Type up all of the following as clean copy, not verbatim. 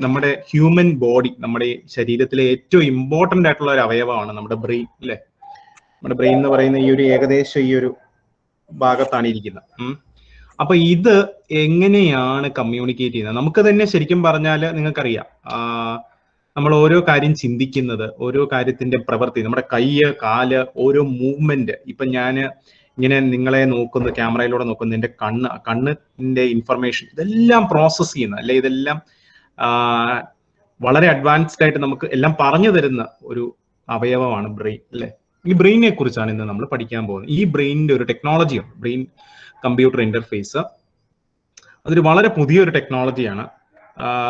നമ്മുടെ human body, നമ്മുടെ ശരീരത്തിലെ ഏറ്റവും ഇമ്പോർട്ടന്റ് ആയിട്ടുള്ള ഒരു അവയവമാണ് നമ്മുടെ ബ്രെയിൻ അല്ലെ. നമ്മുടെ ബ്രെയിൻ എന്ന് പറയുന്ന ഈ ഒരു ഏകദേശം ഈ ഒരു ഭാഗത്താണ് ഇരിക്കുന്നത്. അപ്പൊ ഇത് എങ്ങനെയാണ് കമ്മ്യൂണിക്കേറ്റ് ചെയ്യുന്നത്? നമുക്ക് തന്നെ ശരിക്കും പറഞ്ഞാൽ നിങ്ങൾക്കറിയാം, നമ്മൾ ഓരോ കാര്യം ചിന്തിക്കുന്നത്, ഓരോ കാര്യത്തിന്റെ പ്രവൃത്തി, നമ്മുടെ കയ്യ് കാല് ഓരോ മൂവ്മെന്റ്, ഇപ്പൊ ഞാൻ ഇങ്ങനെ നിങ്ങളെ നോക്കുന്നു, ക്യാമറയിലൂടെ നോക്കുന്നു, എന്റെ കണ്ണിന്റെ ഇൻഫർമേഷൻ ഇതെല്ലാം പ്രോസസ് ചെയ്യുന്ന അല്ലെ, ഇതെല്ലാം വളരെ അഡ്വാൻസ്ഡ് ആയിട്ട് നമുക്ക് എല്ലാം പറഞ്ഞു തരുന്ന ഒരു അവയവമാണ് ബ്രെയിൻ അല്ലെ. ഈ ബ്രെയിനെ കുറിച്ചാണ് ഇന്ന് നമ്മൾ പഠിക്കാൻ പോകുന്നത്. ഈ ബ്രെയിനിന്റെ ഒരു ടെക്നോളജിയാണ് ബ്രെയിൻ കമ്പ്യൂട്ടർ ഇന്റർഫേസ്. അതൊരു വളരെ പുതിയൊരു ടെക്നോളജിയാണ്.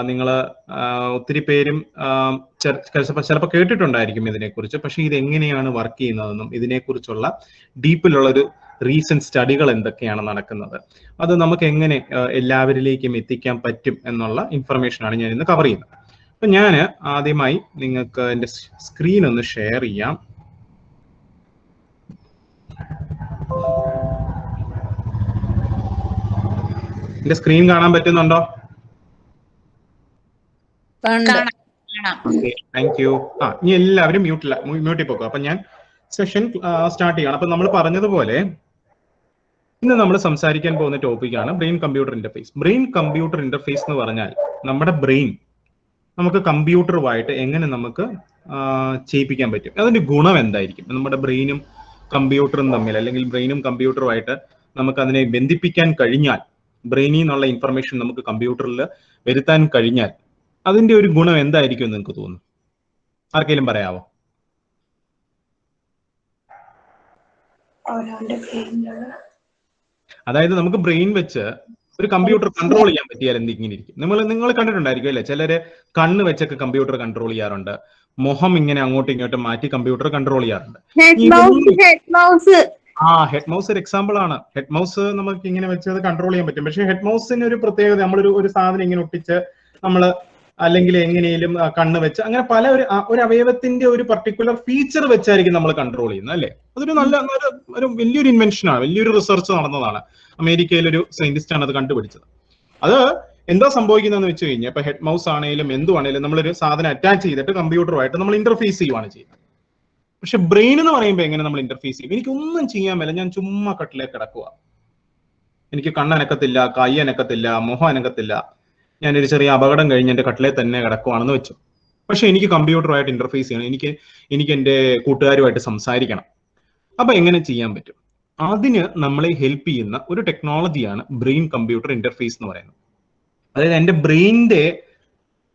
നിങ്ങൾ ഒത്തിരി പേരും ചിലപ്പോൾ കേട്ടിട്ടുണ്ടായിരിക്കും ഇതിനെക്കുറിച്ച്. പക്ഷെ ഇത് എങ്ങനെയാണ് വർക്ക് ചെയ്യുന്നതെന്നും ഇതിനെക്കുറിച്ചുള്ള ഡീപ്പിലുള്ള ഒരു റീസെന്റ് സ്റ്റഡികൾ എന്തൊക്കെയാണ് നടക്കുന്നത്, അത് നമുക്ക് എങ്ങനെ എല്ലാവരിലേക്കും എത്തിക്കാൻ പറ്റും എന്നുള്ള ഇൻഫർമേഷനാണ് ഞാൻ ഇന്ന് കവർ ചെയ്യുന്നത്. അപ്പൊ ഞാൻ ആദ്യമായി നിങ്ങൾക്ക് എൻ്റെ സ്ക്രീൻ ഒന്ന് ഷെയർ ചെയ്യാം. എന്റെ സ്ക്രീൻ കാണാൻ പറ്റുന്നുണ്ടോ? Thank you. ഇനി എല്ലാവരും മ്യൂട്ടിൽ പോക്കുക. അപ്പൊ ഞാൻ സെഷൻ സ്റ്റാർട്ട് ചെയ്യണം. അപ്പൊ നമ്മൾ പറഞ്ഞതുപോലെ ഇന്ന് നമ്മൾ സംസാരിക്കാൻ പോകുന്ന ടോപ്പിക്കാണ് brain computer interface. Brain computer interface എന്ന് പറഞ്ഞാൽ നമ്മുടെ ബ്രെയിൻ നമുക്ക് കമ്പ്യൂട്ടറുമായിട്ട് എങ്ങനെ നമുക്ക് ചെയ്യിപ്പിക്കാൻ പറ്റും, അതിന്റെ ഗുണം എന്തായിരിക്കും, നമ്മുടെ ബ്രെയിനും കമ്പ്യൂട്ടറും തമ്മിൽ അല്ലെങ്കിൽ ബ്രെയിനും കമ്പ്യൂട്ടറുമായിട്ട് നമുക്ക് അതിനെ ബന്ധിപ്പിക്കാൻ കഴിഞ്ഞാൽ, ബ്രെയിനിൽ നിന്നുള്ള ഇൻഫർമേഷൻ നമുക്ക് കമ്പ്യൂട്ടറിൽ വരുത്താൻ കഴിഞ്ഞാൽ അതിന്റെ ഒരു ഗുണം എന്തായിരിക്കും എന്ന് നിങ്ങൾക്ക് തോന്നുന്നു? ആർക്കെങ്കിലും പറയാവോ? അതായത് നമുക്ക് ബ്രെയിൻ വെച്ച് ഒരു കമ്പ്യൂട്ടർ കൺട്രോൾ ചെയ്യാൻ പറ്റിയാൽ എന്തിങ്ങനെ ഇരിക്കും? നിങ്ങൾ കണ്ടിട്ടുണ്ടായിരിക്കും അല്ലെ, ചിലര് കണ്ണ് വെച്ചൊക്കെ കമ്പ്യൂട്ടർ കൺട്രോൾ ചെയ്യാറുണ്ട്, മുഖം ഇങ്ങനെ അങ്ങോട്ടും ഇങ്ങോട്ടും മാറ്റി കമ്പ്യൂട്ടർ കൺട്രോൾ ചെയ്യാറുണ്ട്. ഹെഡ് മൗസ് ഒരു എക്സാമ്പിൾ ആണ്. ഹെഡ് മൗസ് നമുക്ക് ഇങ്ങനെ വെച്ച് അത് കൺട്രോൾ ചെയ്യാൻ പറ്റും. പക്ഷെ ഹെഡ് മൗസിന് ഒരു പ്രത്യേകത, നമ്മളൊരു സാധനം ഇങ്ങനെ ഒട്ടിച്ച് നമ്മൾ അല്ലെങ്കിൽ എങ്ങനെയും കണ്ണ് വെച്ച് അങ്ങനെ പല ഒരു അവയവത്തിന്റെ ഒരു പർട്ടിക്കുലർ ഫീച്ചർ വെച്ചായിരിക്കും നമ്മൾ കൺട്രോൾ ചെയ്യുന്നത് അല്ലെ. അതൊരു ഒരു വലിയൊരു ഇൻവെൻഷനാണ്, വലിയൊരു റിസർച്ച് നടന്നതാണ്. അമേരിക്കയിലൊരു സയന്റിസ്റ്റ് ആണ് അത് കണ്ടുപിടിച്ചത്. അത് എന്താ സംഭവിക്കുന്നതെന്ന് വെച്ച് കഴിഞ്ഞാൽ ഇപ്പൊ ഹെഡ് മൗസ് ആണെങ്കിലും എന്തുവാണെങ്കിലും നമ്മളൊരു സാധനം അറ്റാച്ച് ചെയ്തിട്ട് കമ്പ്യൂട്ടറുമായിട്ട് നമ്മൾ ഇന്റർഫേസ് ചെയ്യുവാണ് ചെയ്യുന്നത്. പക്ഷെ ബ്രെയിൻ എന്ന് പറയുമ്പോൾ എങ്ങനെ നമ്മൾ ഇന്റർഫേസ് ചെയ്യും? എനിക്കൊന്നും ചെയ്യാൻ മേല, ഞാൻ ചുമ്മാ കട്ടിലേക്ക് കിടക്കുക, എനിക്ക് കണ്ണനക്കത്തില്ല, കൈ അനക്കത്തില്ല, മുഖം അനക്കത്തില്ല, ഞാനൊരു ചെറിയ അപകടം കഴിഞ്ഞ് എന്റെ കട്ടിലെ തന്നെ കിടക്കുവാണെന്ന് വെച്ചു. പക്ഷെ എനിക്ക് കമ്പ്യൂട്ടറുമായിട്ട് ഇന്റർഫേസ് ചെയ്യണം, എനിക്ക് എന്റെ കൂട്ടുകാരുമായിട്ട് സംസാരിക്കണം. അപ്പൊ എങ്ങനെ ചെയ്യാൻ പറ്റും? അതിന് നമ്മളെ ഹെൽപ്പ് ചെയ്യുന്ന ഒരു ടെക്നോളജിയാണ് ബ്രെയിൻ കമ്പ്യൂട്ടർ ഇന്റർഫേസ് എന്ന് പറയുന്നത്. അതായത് എന്റെ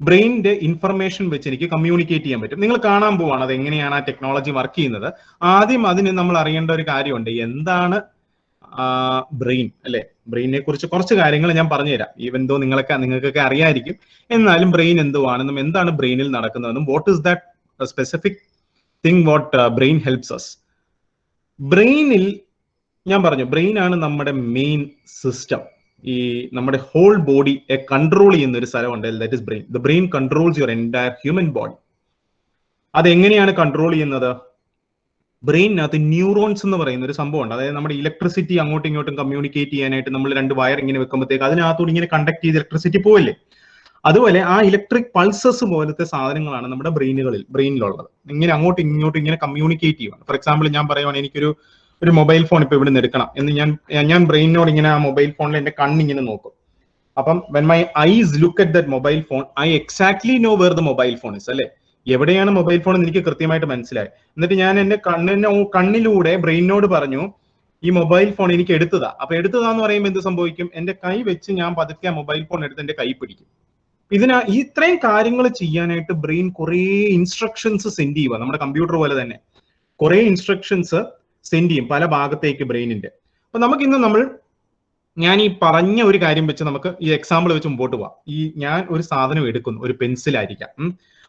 ബ്രെയിനിന്റെ ഇൻഫർമേഷൻ വെച്ച് എനിക്ക് കമ്മ്യൂണിക്കേറ്റ് ചെയ്യാൻ പറ്റും. നിങ്ങൾ കാണാൻ പോവാണ് അത് എങ്ങനെയാണ് ആ ടെക്നോളജി വർക്ക് ചെയ്യുന്നത്. ആദ്യം അതിന് നമ്മൾ അറിയേണ്ട ഒരു കാര്യമുണ്ട്, എന്താണ് ബ്രെയിൻ അല്ലെ. ബ്രെയിനെ കുറിച്ച് കുറച്ച് കാര്യങ്ങൾ ഞാൻ പറഞ്ഞുതരാം. ഈവൻ ദോ നിങ്ങൾക്കൊക്കെ അറിയായിരിക്കും, എന്നാലും ബ്രെയിൻ എന്തുവാണെന്നും എന്താണ് ബ്രെയിനിൽ നടക്കുന്നതെന്നും what is that specific thing what brain helps us. ബ്രെയിനിൽ ഞാൻ പറഞ്ഞു, ബ്രെയിൻ ആണ് നമ്മുടെ മെയിൻ സിസ്റ്റം. ഈ നമ്മുടെ ഹോൾ ബോഡി കൺട്രോൾ ചെയ്യുന്ന ഒരു സ്ഥലമുണ്ട്, that is brain. The brain controls your entire human body. അതെങ്ങനെയാണ് കൺട്രോൾ ചെയ്യുന്നത്? ബ്രെയിനകത്ത് ന്യൂറോൺസ് എന്ന് പറയുന്ന ഒരു സംഭവമുണ്ട്. അതായത് നമ്മുടെ ഇലക്ട്രിസിറ്റി അങ്ങോട്ടും ഇങ്ങോട്ടും കമ്മ്യൂണിക്കേറ്റ് ചെയ്യാനായിട്ട് നമ്മൾ രണ്ട് വയർ ഇങ്ങനെ വെക്കുമ്പോഴത്തേക്ക് അതിനകത്തോട് ഇങ്ങനെ കണ്ടക്ട് ചെയ്ത് ഇലക്ട്രിസിറ്റി പോവില്ലേ, അതുപോലെ ആ ഇലക്ട്രിക് പൾസസ് പോലത്തെ സാധനങ്ങളാണ് നമ്മുടെ ബ്രെയിനിലുള്ളത്. ഇങ്ങനെ അങ്ങോട്ടും ഇങ്ങോട്ടും ഇങ്ങനെ കമ്മ്യൂണിക്കേറ്റ് ചെയ്യുക. ഫോർ എക്സാമ്പിൾ ഞാൻ പറയുവാണ്, എനിക്കൊരു മൊബൈൽ ഫോൺ ഇപ്പൊ ഇവിടെ നിന്ന് എടുക്കണം എന്ന് ഞാൻ ബ്രെയിനോട് ഇങ്ങനെ ആ മൊബൈൽ ഫോണിൽ എന്റെ കണ്ണിങ്ങനെ നോക്കും. അപ്പം when my eyes look at that mobile phone, I exactly know where the mobile phone is അല്ലെ. എവിടെയാണ് മൊബൈൽ ഫോൺ എന്ന് എനിക്ക് കൃത്യമായിട്ട് മനസ്സിലായി. എന്നിട്ട് ഞാൻ എന്റെ കണ്ണിലൂടെ ബ്രെയിനോട് പറഞ്ഞു, ഈ മൊബൈൽ ഫോൺ എനിക്ക് എടുത്തതാ. അപ്പൊ എടുത്തതാന്ന് പറയുമ്പോൾ എന്ത് സംഭവിക്കും? എന്റെ കൈ വെച്ച് ഞാൻ പതുക്കെ മൊബൈൽ ഫോൺ എടുത്ത് എന്റെ കൈ പിടിക്കും. ഇത്രയും കാര്യങ്ങൾ ചെയ്യാനായിട്ട് ബ്രെയിൻ കുറെ ഇൻസ്ട്രക്ഷൻസ് സെൻഡ് ചെയ്യുക. നമ്മുടെ കമ്പ്യൂട്ടർ പോലെ തന്നെ കുറെ ഇൻസ്ട്രക്ഷൻസ് സെൻഡ് ചെയ്യും പല ഭാഗത്തേക്ക് ബ്രെയിനിന്റെ. അപ്പൊ ഞാൻ ഈ പറഞ്ഞ ഒരു കാര്യം വെച്ച് നമുക്ക് ഈ എക്സാമ്പിൾ വെച്ച് മുമ്പോട്ട് പോവാം. ഞാൻ ഒരു സാധനം എടുക്കുന്നു, ഒരു പെൻസിൽ ആയിരിക്കാം.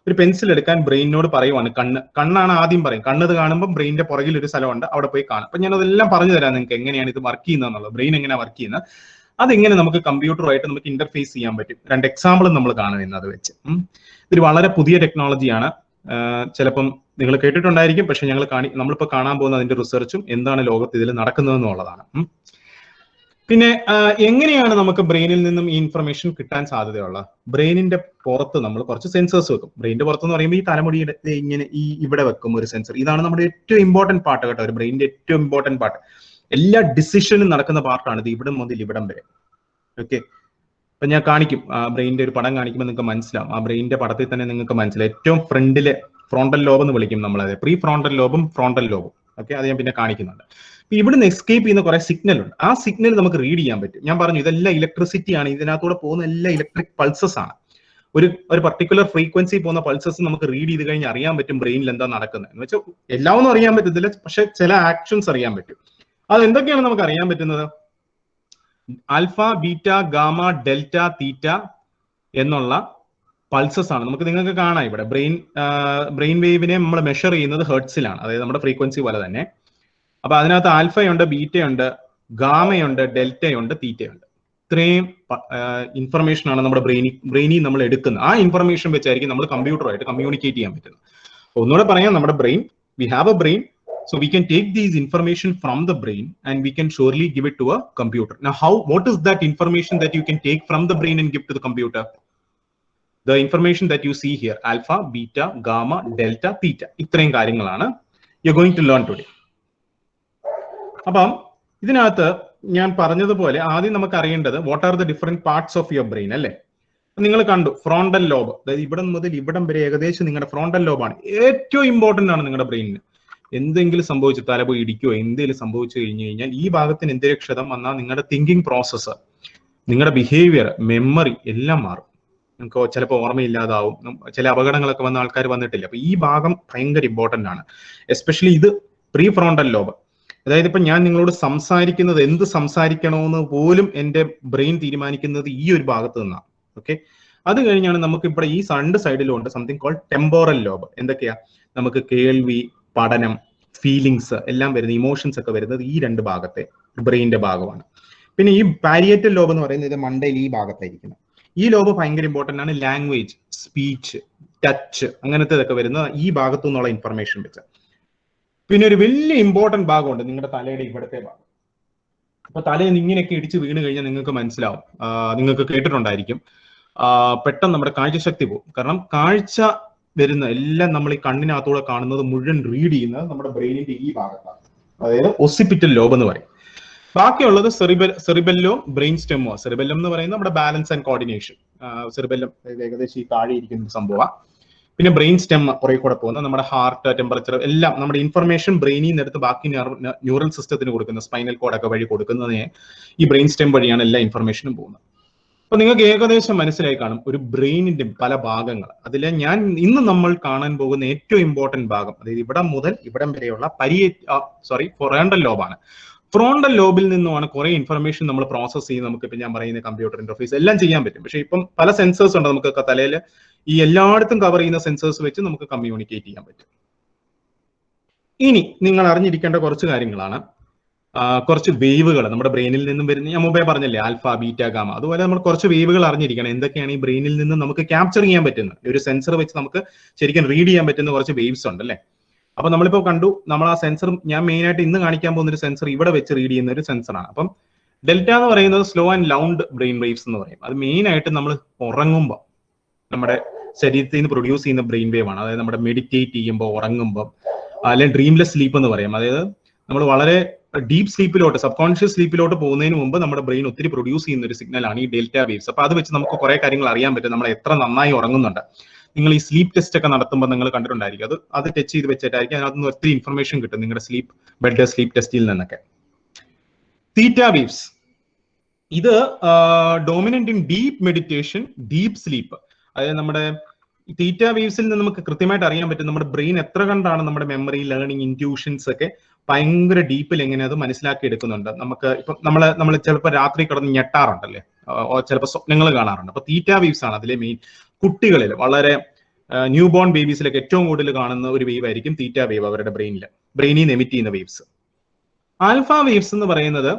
ഒരു പെൻസിൽ എടുക്കാൻ ബ്രെയിനോട് പറയുവാണ്, കണ്ണാണ് ആദ്യം പറയും. കണ്ണത് കാണുമ്പോൾ ബ്രെയിനിന്റെ പുറകിൽ ഒരു സ്ഥലമുണ്ട്, അവിടെ പോയി കാണാം. അപ്പൊ ഞാൻ അതെല്ലാം പറഞ്ഞു തരാം നിങ്ങൾക്ക് എങ്ങനെയാണ് ഇത് വർക്ക് ചെയ്യുന്നത്, ബ്രെയിൻ എങ്ങനെയാണ് വർക്ക് ചെയ്യുന്നത്, അതെങ്ങനെ നമുക്ക് കമ്പ്യൂട്ടറുമായിട്ട് നമുക്ക് ഇന്റർഫേസ് ചെയ്യാൻ പറ്റും. രണ്ട് എക്സാമ്പിളും നമ്മൾ കാണുന്നത് അത് വെച്ച്. ഇതൊരു വളരെ പുതിയ ടെക്നോളജിയാണ്. ചിലപ്പം നിങ്ങൾ കേട്ടിട്ടുണ്ടായിരിക്കും, പക്ഷെ നമ്മളിപ്പോൾ കാണാൻ പോകുന്ന അതിന്റെ റിസർച്ചും എന്താണ് ലോകത്ത് ഇതിൽ നടക്കുന്നതെന്നുള്ളതാണ്. പിന്നെ എങ്ങനെയാണ് നമുക്ക് ബ്രെയിനിൽ നിന്നും ഈ ഇൻഫർമേഷൻ കിട്ടാൻ സാധ്യതയുള്ള? ബ്രെയിനിന്റെ പുറത്ത് നമ്മൾ കുറച്ച് സെൻസേഴ്സ് വെക്കും. ബ്രെയിനിന്റെ പുറത്ത് എന്ന് പറയുമ്പോൾ ഈ തലമുടിയുടെ ഇങ്ങനെ ഇവിടെ വെക്കും ഒരു സെൻസർ. ഇതാണ് നമ്മുടെ ഏറ്റവും ഇമ്പോർട്ടന്റ് പാർട്ട് കേട്ടോ, ഒരു ബ്രെയിനിന്റെ ഏറ്റവും ഇമ്പോർട്ടന്റ് പാർട്ട്. എല്ലാ ഡിസിഷനും നടക്കുന്ന പാർട്ടാണ് ഇത്, ഇവിടം മുതൽ ഇവിടം വരെ. ഓക്കെ, അപ്പൊ ഞാൻ കാണിക്കും, ബ്രെയിനിന്റെ ഒരു പടം കാണിക്കുമ്പോൾ നിങ്ങൾക്ക് മനസ്സിലാവും. ആ ബ്രെയിനിന്റെ പടത്തിൽ തന്നെ നിങ്ങൾക്ക് മനസ്സിലാവും. ഏറ്റവും ഫ്രണ്ടിലെ ഫ്രോണ്ടൽ ലോബ് എന്ന് വിളിക്കും നമ്മളത്, പ്രീ ഫ്രോണ്ടൽ ലോബും ഫ്രോണ്ടൽ ലോബും. ഓക്കെ, അത് ഞാൻ പിന്നെ കാണിക്കുന്നുണ്ട്. ഇവിടുന്ന് എസ്കേപ്പ് ചെയ്യുന്ന കുറെ സിഗ്നൽ ഉണ്ട്. ആ സിഗ്നൽ നമുക്ക് റീഡ് ചെയ്യാൻ പറ്റും. ഞാൻ പറഞ്ഞു ഇതെല്ലാം ഇലക്ട്രിസിറ്റി ആണ്, ഇതിനകത്തൂടെ പോകുന്ന എല്ലാം ഇലക്ട്രിക് പൾസസ് ആണ്. ഒരു പർട്ടിക്കുലർ ഫ്രീക്വൻസി പോകുന്ന പൾസസ് നമുക്ക് റീഡ് ചെയ്ത് കഴിഞ്ഞ് അറിയാൻ പറ്റും ബ്രെയിനിൽ എന്താ നടക്കുന്നത് എന്ന് വെച്ചാൽ. എല്ലാം ഒന്നും അറിയാൻ പറ്റത്തില്ല, പക്ഷെ ചില ആക്ഷൻസ് അറിയാൻ പറ്റും. അത് എന്തൊക്കെയാണ് നമുക്ക് അറിയാൻ പറ്റുന്നത്? ആൽഫ, ബീറ്റ, ഗാമ, ഡെൽറ്റ, തീറ്റ എന്നുള്ള പൾസസ് ആണ്. നിങ്ങൾക്ക് കാണാം ഇവിടെ ബ്രെയിൻ വേവിനെ നമ്മൾ മെഷർ ചെയ്യുന്നത് ഹെർട്സിലാണ്, അതായത് നമ്മുടെ ഫ്രീക്വൻസി പോലെ തന്നെ. അപ്പൊ അതിനകത്ത് ആൽഫയുണ്ട്, ബീറ്റയുണ്ട്, ഗാമയുണ്ട്, ഡെൽറ്റയുണ്ട്, തീറ്റയുണ്ട്. ഇത്രയും ഇൻഫർമേഷൻ ആണ് നമ്മുടെ ബ്രെയിനിൽ നമ്മൾ എടുക്കുന്നത്. ആ ഇൻഫർമേഷൻ വെച്ചായിരിക്കും നമ്മൾ കമ്പ്യൂട്ടറുമായിട്ട് കമ്മ്യൂണിക്കേറ്റ് ചെയ്യാൻ പറ്റുന്നത്. ഒന്നുകൂടെ പറയാം, നമ്മുടെ brain, we have A brain, so we can take these information from the brain and we can surely give it to a computer. Now what is that information that you can take from the brain and give to the computer? The information that you see here, alpha, beta, gamma, delta, theta, ഇത്രയും കാര്യങ്ങളാണ് you're going to learn today. അപ്പം ഇതിനകത്ത് ഞാൻ പറഞ്ഞതുപോലെ ആദ്യം നമുക്ക് അറിയേണ്ടത് what are the different parts of your brain അല്ലേ. നിങ്ങൾ കണ്ടു ഫ്രോണ്ടൽ ലോബ്, അതായത് ഇവിടം മുതൽ ഇവിടം വരെ ഏകദേശം നിങ്ങളുടെ ഫ്രോണ്ടൽ ലോബാണ് ഏറ്റവും ഇമ്പോർട്ടന്റ് ആണ് നിങ്ങളുടെ ബ്രെയിനിന്. എന്തെങ്കിലും സംഭവിച്ചു, തലപോയി ഇടിക്കുകയോ എന്തെങ്കിലും സംഭവിച്ചു കഴിഞ്ഞു കഴിഞ്ഞാൽ ഈ ഭാഗത്തിന് എന്തെങ്കിലും ക്ഷതം വന്നാൽ നിങ്ങളുടെ തിങ്കിങ് പ്രോസസ്സ്, നിങ്ങളുടെ ബിഹേവിയർ, മെമ്മറി എല്ലാം മാറും. നിങ്ങൾക്ക് ചിലപ്പോൾ ഓർമ്മയില്ലാതാവും. ചില അപകടങ്ങളൊക്കെ വന്ന ആൾക്കാർ വന്നിട്ടില്ല. അപ്പൊ ഈ ഭാഗം ഭയങ്കര ഇമ്പോർട്ടന്റ് ആണ്. എസ്പെഷ്യലി ഇത് പ്രീ ഫ്രോണ്ടൽ ലോബ്. അതായത് ഇപ്പൊ ഞാൻ നിങ്ങളോട് സംസാരിക്കുന്നത് എന്ത് സംസാരിക്കണമെന്ന് പോലും എന്റെ ബ്രെയിൻ തീരുമാനിക്കുന്നത് ഈ ഒരു ഭാഗത്ത് നിന്നാണ്. ഓക്കെ, അത് കഴിഞ്ഞാണ് നമുക്ക് ഇവിടെ ഈ രണ്ട് സൈഡിലും ഉണ്ട് സംതിങ് കോൾഡ് ടെമ്പോറൽ ലോബ്. എന്തൊക്കെയാ? നമുക്ക് കേൾവി, പഠനം, ഫീലിങ്സ് എല്ലാം വരുന്നത്, ഇമോഷൻസ് ഒക്കെ വരുന്നത് ഈ രണ്ട് ഭാഗത്തെ ബ്രെയിനിന്റെ ഭാഗമാണ്. പിന്നെ ഈ പാരിയേറ്റൽ ലോബ് എന്ന് പറയുന്നത് ഇത് മണ്ടയിൽ ഈ ഭാഗത്തായിരിക്കുന്നത്. ഈ ലോബ് ഭയങ്കര ഇമ്പോർട്ടന്റ് ആണ്. ലാംഗ്വേജ്, സ്പീച്ച്, ടച്ച് അങ്ങനത്തെ ഇതൊക്കെ വരുന്നത് ഈ ഭാഗത്തു നിന്നുള്ള ഇൻഫർമേഷൻ വെച്ച്. പിന്നെ ഒരു വലിയ ഇമ്പോർട്ടന്റ് ഭാഗമുണ്ട് നിങ്ങളുടെ തലയുടെ ഇവിടുത്തെ ഭാഗം. അപ്പൊ തലയിൽ ഇങ്ങനെയൊക്കെ ഇടിച്ച് വീണ് കഴിഞ്ഞാൽ നിങ്ങൾക്ക് മനസ്സിലാവും, നിങ്ങൾക്ക് കേട്ടിട്ടുണ്ടായിരിക്കും, പെട്ടെന്ന് നമ്മുടെ കാഴ്ചശക്തി പോകും. കാരണം കാഴ്ച വരുന്ന എല്ലാം നമ്മൾ ഈ കണ്ണിനകത്തൂടെ കാണുന്നത് മുഴുവൻ റീഡ് ചെയ്യുന്നത് നമ്മുടെ ബ്രെയിനിന്റെ ഈ ഭാഗത്താണ്, അതായത് ഒസിപിറ്റൽ ലോബ് എന്ന് പറയും. ബാക്കിയുള്ളത് സെറിബെല്ലോ, ബ്രെയിൻ സ്റ്റെമ്മോ. സെറിബെല്ലം എന്ന് പറയുന്നത് നമ്മുടെ ബാലൻസ് ആൻഡ് കോർഡിനേഷൻ. സെറിബെല്ലം ഏകദേശം ഈ താഴെ ഇരിക്കുന്ന സംഭവമാണ്. പിന്നെ ബ്രെയിൻ സ്റ്റെം കുറെ കൂടെ പോകുന്നത് നമ്മുടെ ഹാർട്ട്, ടെമ്പറേച്ചർ എല്ലാം നമ്മുടെ ഇൻഫർമേഷൻ ബ്രെയിനിൽ നിന്ന് എടുത്ത് ബാക്കി ന്യൂറൽ സിസ്റ്റത്തിന് കൊടുക്കുന്ന സ്പൈനൽ കോഡൊക്കെ വഴി കൊടുക്കുന്നതിനെ ഈ ബ്രെയിൻ സ്റ്റെം വഴിയാണ് എല്ലാ ഇൻഫർമേഷനും പോകുന്നത്. അപ്പൊ നിങ്ങൾക്ക് ഏകദേശം മനസ്സിലായി കാണും ഒരു ബ്രെയിനിന്റെ പല ഭാഗങ്ങൾ. അതിൽ ഞാൻ ഇന്ന് നമ്മൾ കാണാൻ പോകുന്ന ഏറ്റവും ഇമ്പോർട്ടന്റ് ഭാഗം, അതായത് ഇവിടം മുതൽ ഇവിടം വരെയുള്ള ഫ്രോണ്ടൽ ലോബാണ്. ഫ്രോണ്ടൽ ലോബിൽ നിന്നുമാണ് കുറെ ഇൻഫർമേഷൻ നമ്മൾ പ്രോസസ് ചെയ്ത് നമുക്ക് ഇപ്പം ഞാൻ പറയുന്ന കമ്പ്യൂട്ടർ ഇന്റർഫേസ് എല്ലാം ചെയ്യാൻ പറ്റും. പക്ഷെ ഇപ്പം പല സെൻസേഴ്സ് ഉണ്ട് നമുക്ക് തലയിൽ, ഈ എല്ലായിടത്തും കവർ ചെയ്യുന്ന സെൻസേഴ്സ് വെച്ച് നമുക്ക് കമ്മ്യൂണിക്കേറ്റ് ചെയ്യാൻ പറ്റും. ഇനി നിങ്ങൾ അറിഞ്ഞിരിക്കേണ്ട കുറച്ച് കാര്യങ്ങളാണ്. കുറച്ച് വേവുകൾ നമ്മുടെ ബ്രെയിനിൽ നിന്നും വരുന്ന, ഞാൻ മുമ്പേ പറഞ്ഞില്ലേ ആൽഫ, ബീറ്റ, ഗാമ. അതുപോലെ നമ്മൾ കുറച്ച് വേവുകൾ അറിഞ്ഞിരിക്കണം. എന്തൊക്കെയാണ് ഈ ബ്രെയിനിൽ നിന്ന് നമുക്ക് ക്യാപ്ചർ ചെയ്യാൻ പറ്റുന്നത്, ഒരു സെൻസർ വെച്ച് നമുക്ക് ശരിക്കും റീഡ് ചെയ്യാൻ പറ്റുന്ന കുറച്ച് വേവ്സ് ഉണ്ട് അല്ലേ. അപ്പൊ നമ്മളിപ്പോ കണ്ടു, നമ്മൾ ആ സെൻസർ, ഞാൻ മെയിൻ ആയിട്ട് ഇന്ന് കാണിക്കാൻ പോകുന്ന ഒരു സെൻസർ ഇവിടെ വെച്ച് റീഡ് ചെയ്യുന്ന ഒരു സെൻസറാണ്. അപ്പം ഡെൽറ്റ എന്ന് പറയുന്നത് സ്ലോ ആൻഡ് ലൗണ്ട് ബ്രെയിൻ വേവ്സ് എന്ന് പറയും. അത് മെയിൻ ആയിട്ട് നമ്മൾ ഉറങ്ങുമ്പോൾ നമ്മുടെ ശരീരത്തിൽ നിന്ന് പ്രൊഡ്യൂസ് ചെയ്യുന്ന ബ്രെയിൻ വേവ് ആണ്. അതായത് നമ്മുടെ മെഡിറ്റേറ്റ് ചെയ്യുമ്പോൾ, ഉറങ്ങുമ്പോൾ, അല്ലെങ്കിൽ ഡ്രീംലെസ് സ്ലീപ്പ് എന്ന് പറയും. അതായത് നമ്മൾ വളരെ ഡീപ്പ് സ്ലീപ്പിലോട്ട്, സബ് കോൺഷ്യസ് സ്ലീപ്പിലോട്ട് പോകുന്നതിന് മുമ്പ് നമ്മുടെ ബ്രെയിൻ ഒത്തിരി പ്രൊഡ്യൂസ് ചെയ്യുന്ന ഒരു സിഗ്നലാണ് ഈ ഡെൽറ്റ വേവ്സ്. അപ്പൊ അത് വെച്ച് നമുക്ക് കുറെ കാര്യങ്ങൾ അറിയാൻ പറ്റും, നമ്മൾ എത്ര നന്നായി ഉറങ്ങുന്നുണ്ട്. നിങ്ങൾ ഈ സ്ലീപ്പ് ടെസ്റ്റ് ഒക്കെ നടത്തുമ്പോൾ നിങ്ങൾ കണ്ടിട്ടുണ്ടായിരിക്കും, അത് ടച്ച് ചെയ്ത് വെച്ചിട്ടായിരിക്കും അതിനകത്ത് നിന്ന് ഒത്തിരി ഇൻഫർമേഷൻ കിട്ടും നിങ്ങളുടെ ബെഡ് സ്ലീപ്പ് ടെസ്റ്റിൽ നിന്നൊക്കെ. തീറ്റ വേവ്സ്, ഇത് dominant in deep meditation, deep sleep. അതായത് നമ്മുടെ തീറ്റ വേവ്സിൽ നിന്ന് നമുക്ക് കൃത്യമായിട്ട് അറിയാൻ പറ്റും നമ്മുടെ ബ്രെയിൻ എത്ര കണ്ടാണ് നമ്മുടെ മെമ്മറി, ലേണിംഗ്, ഇൻറ്റ്യൂഷൻസ് ഒക്കെ ഭയങ്കര ഡീപ്പിൽ എങ്ങനെ അത് മനസ്സിലാക്കി എടുക്കുന്നുണ്ട്. നമുക്ക് ഇപ്പം നമ്മൾ ചിലപ്പോൾ രാത്രി കിടന്ന് ഞെട്ടാറുണ്ടല്ലേ, ചിലപ്പോൾ സ്വപ്നങ്ങൾ കാണാറുണ്ട്. അപ്പൊ തീറ്റ വേവ്സ് ആണ് അതിലെ മെയിൻ. കുട്ടികളിൽ വളരെ ന്യൂ ബോൺ ബേബീസിലൊക്കെ ഏറ്റവും കൂടുതൽ കാണുന്ന ഒരു വേവ് ആയിരിക്കും തീറ്റ വേവ്, അവരുടെ ബ്രെയിനിൽ നിന്ന് എമിറ്റ് ചെയ്യുന്ന വേവ്സ്. ആൽഫ വേവ്സ് എന്ന് പറയുന്നത്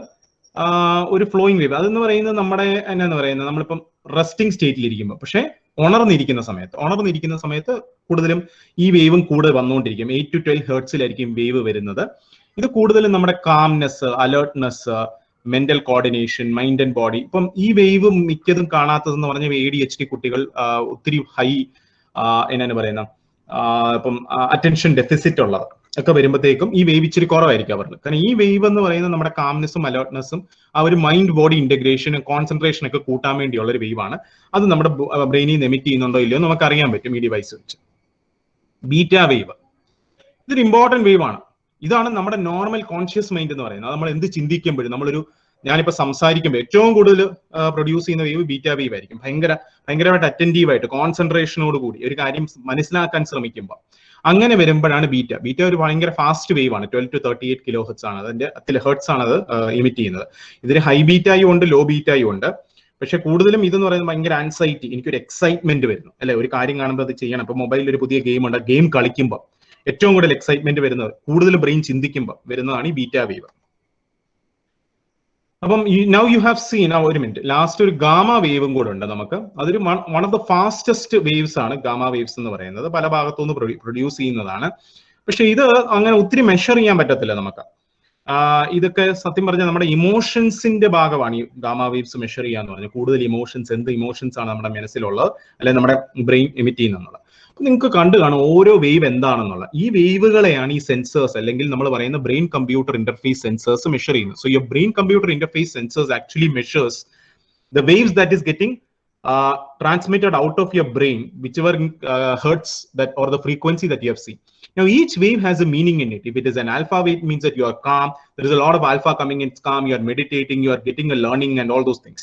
ഒരു ഫ്ലോയിങ് വേവ്. അതെന്ന് പറയുന്നത് നമ്മുടെ എന്നാന്ന് പറയുന്നത് നമ്മളിപ്പം റെസ്റ്റിംഗ് സ്റ്റേറ്റിൽ ഇരിക്കുമ്പോൾ, പക്ഷെ ഉണർന്നിരിക്കുന്ന സമയത്ത് കൂടുതലും ഈ വേവും കൂടുതൽ വന്നുകൊണ്ടിരിക്കും. 8 to 12 ഹെർട്സിലായിരിക്കും വേവ് വരുന്നത്. ഇത് കൂടുതലും നമ്മുടെ calmness, alertness, mental coordination, mind and body. ഇപ്പം ഈ വേവ് മിക്കതും കാണാത്തതെന്ന് പറഞ്ഞാൽ ADHD കുട്ടികൾ ഒത്തിരി ഹൈ എന്നാണ് പറയുന്ന ഇപ്പം അറ്റൻഷൻ ഡെഫിസിറ്റ് ഉള്ളത് ഒക്കെ വരുമ്പോഴത്തേക്കും ഈ വേവ് ഇച്ചിരി കുറവായിരിക്കും അവർക്ക്. കാരണം ഈ വേവ് എന്ന് പറയുന്നത് നമ്മുടെ കാംനെസ്സും അലേർട്ട്നെസ്സും ആ ഒരു മൈൻഡ് ബോഡി ഇന്റഗ്രേഷനും കോൺസെൻട്രേഷൻ ഒക്കെ കൂട്ടാൻ വേണ്ടിയുള്ള ഒരു വേവ് ആണ്. അത് നമ്മുടെ ബ്രെയിനിൽ നിന്ന് എമിറ്റ് ചെയ്യുന്നുണ്ടോ ഇല്ലയോ നമുക്ക് അറിയാൻ പറ്റും ഈ ഡിവൈസ് വെച്ച്. ബീറ്റ വേവ് ഇതൊരു ഇമ്പോർട്ടന്റ് വേവ് ആണ്. ഇതാണ് നമ്മുടെ നോർമൽ കോൺഷ്യസ് മൈൻഡ് എന്ന് പറയുന്നത്. നമ്മൾ എന്ത് ചിന്തിക്കുമ്പോഴും ഞാനിപ്പോ സംസാരിക്കുമ്പോൾ ഏറ്റവും കൂടുതൽ പ്രൊഡ്യൂസ് ചെയ്യുന്ന വേവ് ബീറ്റ വേവ് ആയിരിക്കും. ഭയങ്കരമായിട്ട് അറ്റന്റീവായിട്ട് കോൺസെൻട്രേഷനോട് കൂടി ഒരു കാര്യം മനസ്സിലാക്കാൻ ശ്രമിക്കുമ്പോൾ അങ്ങനെ വരുമ്പോഴാണ് ബീറ്റ ഒരു ഭയങ്കര ഫാസ്റ്റ് വേവ് ആണ്. 12 to 38 കിലോഹെർട്സ് ആണ് അതിന്റെ ഹെർട്സ് ആണ് അത് ഇമിറ്റ് ചെയ്യുന്നത്. ഇതിന് ഹൈ ബീറ്റായും ഉണ്ട്, ലോ ബീറ്റായും ഉണ്ട്. പക്ഷെ കൂടുതലും ഇതെന്ന് പറയുന്നത് ഭയങ്കര ആൻസൈറ്റി, എനിക്കൊരു എക്സൈറ്റ്മെന്റ് വരുന്നു അല്ലെ, ഒരു കാര്യം കാണുമ്പോൾ അത് ചെയ്യണം. ഇപ്പൊ മൊബൈലിൽ ഒരു പുതിയ ഗെയിം ഉണ്ട്, ഗെയിം കളിക്കുമ്പോൾ ഏറ്റവും കൂടുതൽ എക്സൈറ്റ്മെന്റ് വരുന്നത്, കൂടുതൽ ബ്രെയിൻ ചിന്തിക്കുമ്പോൾ വരുന്നതാണ് ഈ ബീറ്റ വേവ്. അപ്പം നൗ യു ഹാവ് സീൻ ഒരു മിനിറ്റ്, ലാസ്റ്റ് ഒരു ഗാമ വേവും കൂടെ ഉണ്ട് നമുക്ക്. അതൊരു one of the fastest waves ആണ് ഗാമ വേവ്സ് എന്ന് പറയുന്നത്. പല ഭാഗത്തുനിന്ന് പ്രൊഡ്യൂസ് ചെയ്യുന്നതാണ്. പക്ഷെ ഇത് അങ്ങനെ ഒത്തിരി മെഷർ ചെയ്യാൻ പറ്റത്തില്ല നമുക്ക്. ഇതൊക്കെ സത്യം പറഞ്ഞാൽ നമ്മുടെ ഇമോഷൻസിന്റെ ഭാഗമാണ് ഈ ഗാമ വേവ്സ് മെഷർ ചെയ്യാന്ന് പറഞ്ഞാൽ. കൂടുതൽ ഇമോഷൻസ്, എന്ത് ഇമോഷൻസ് ആണ് നമ്മുടെ മനസ്സിലുള്ളത് അല്ലെങ്കിൽ നമ്മുടെ ബ്രെയിൻ എമിറ്റ് ചെയ്യുന്നത്. നിങ്ങൾക്ക് കണ്ടു കാണും ഓരോ വേവ് എന്താണെന്നുള്ള. ഈ വേവുകളെയാണ് ഈ സെൻസേഴ്സ് അല്ലെങ്കിൽ നമ്മൾ പറയുന്ന brain computer interface sensors measure ചെയ്യുന്നത്. So your brain computer interface sensors actually measures the waves that is getting transmitted out of your brain, whichever hertz that or the frequency that you have seen. Now each wave has a meaning in it. If it is an alpha wave, it means that you are calm. There is a lot of alpha coming in, it's calm, you are meditating, you are getting a learning and all those things.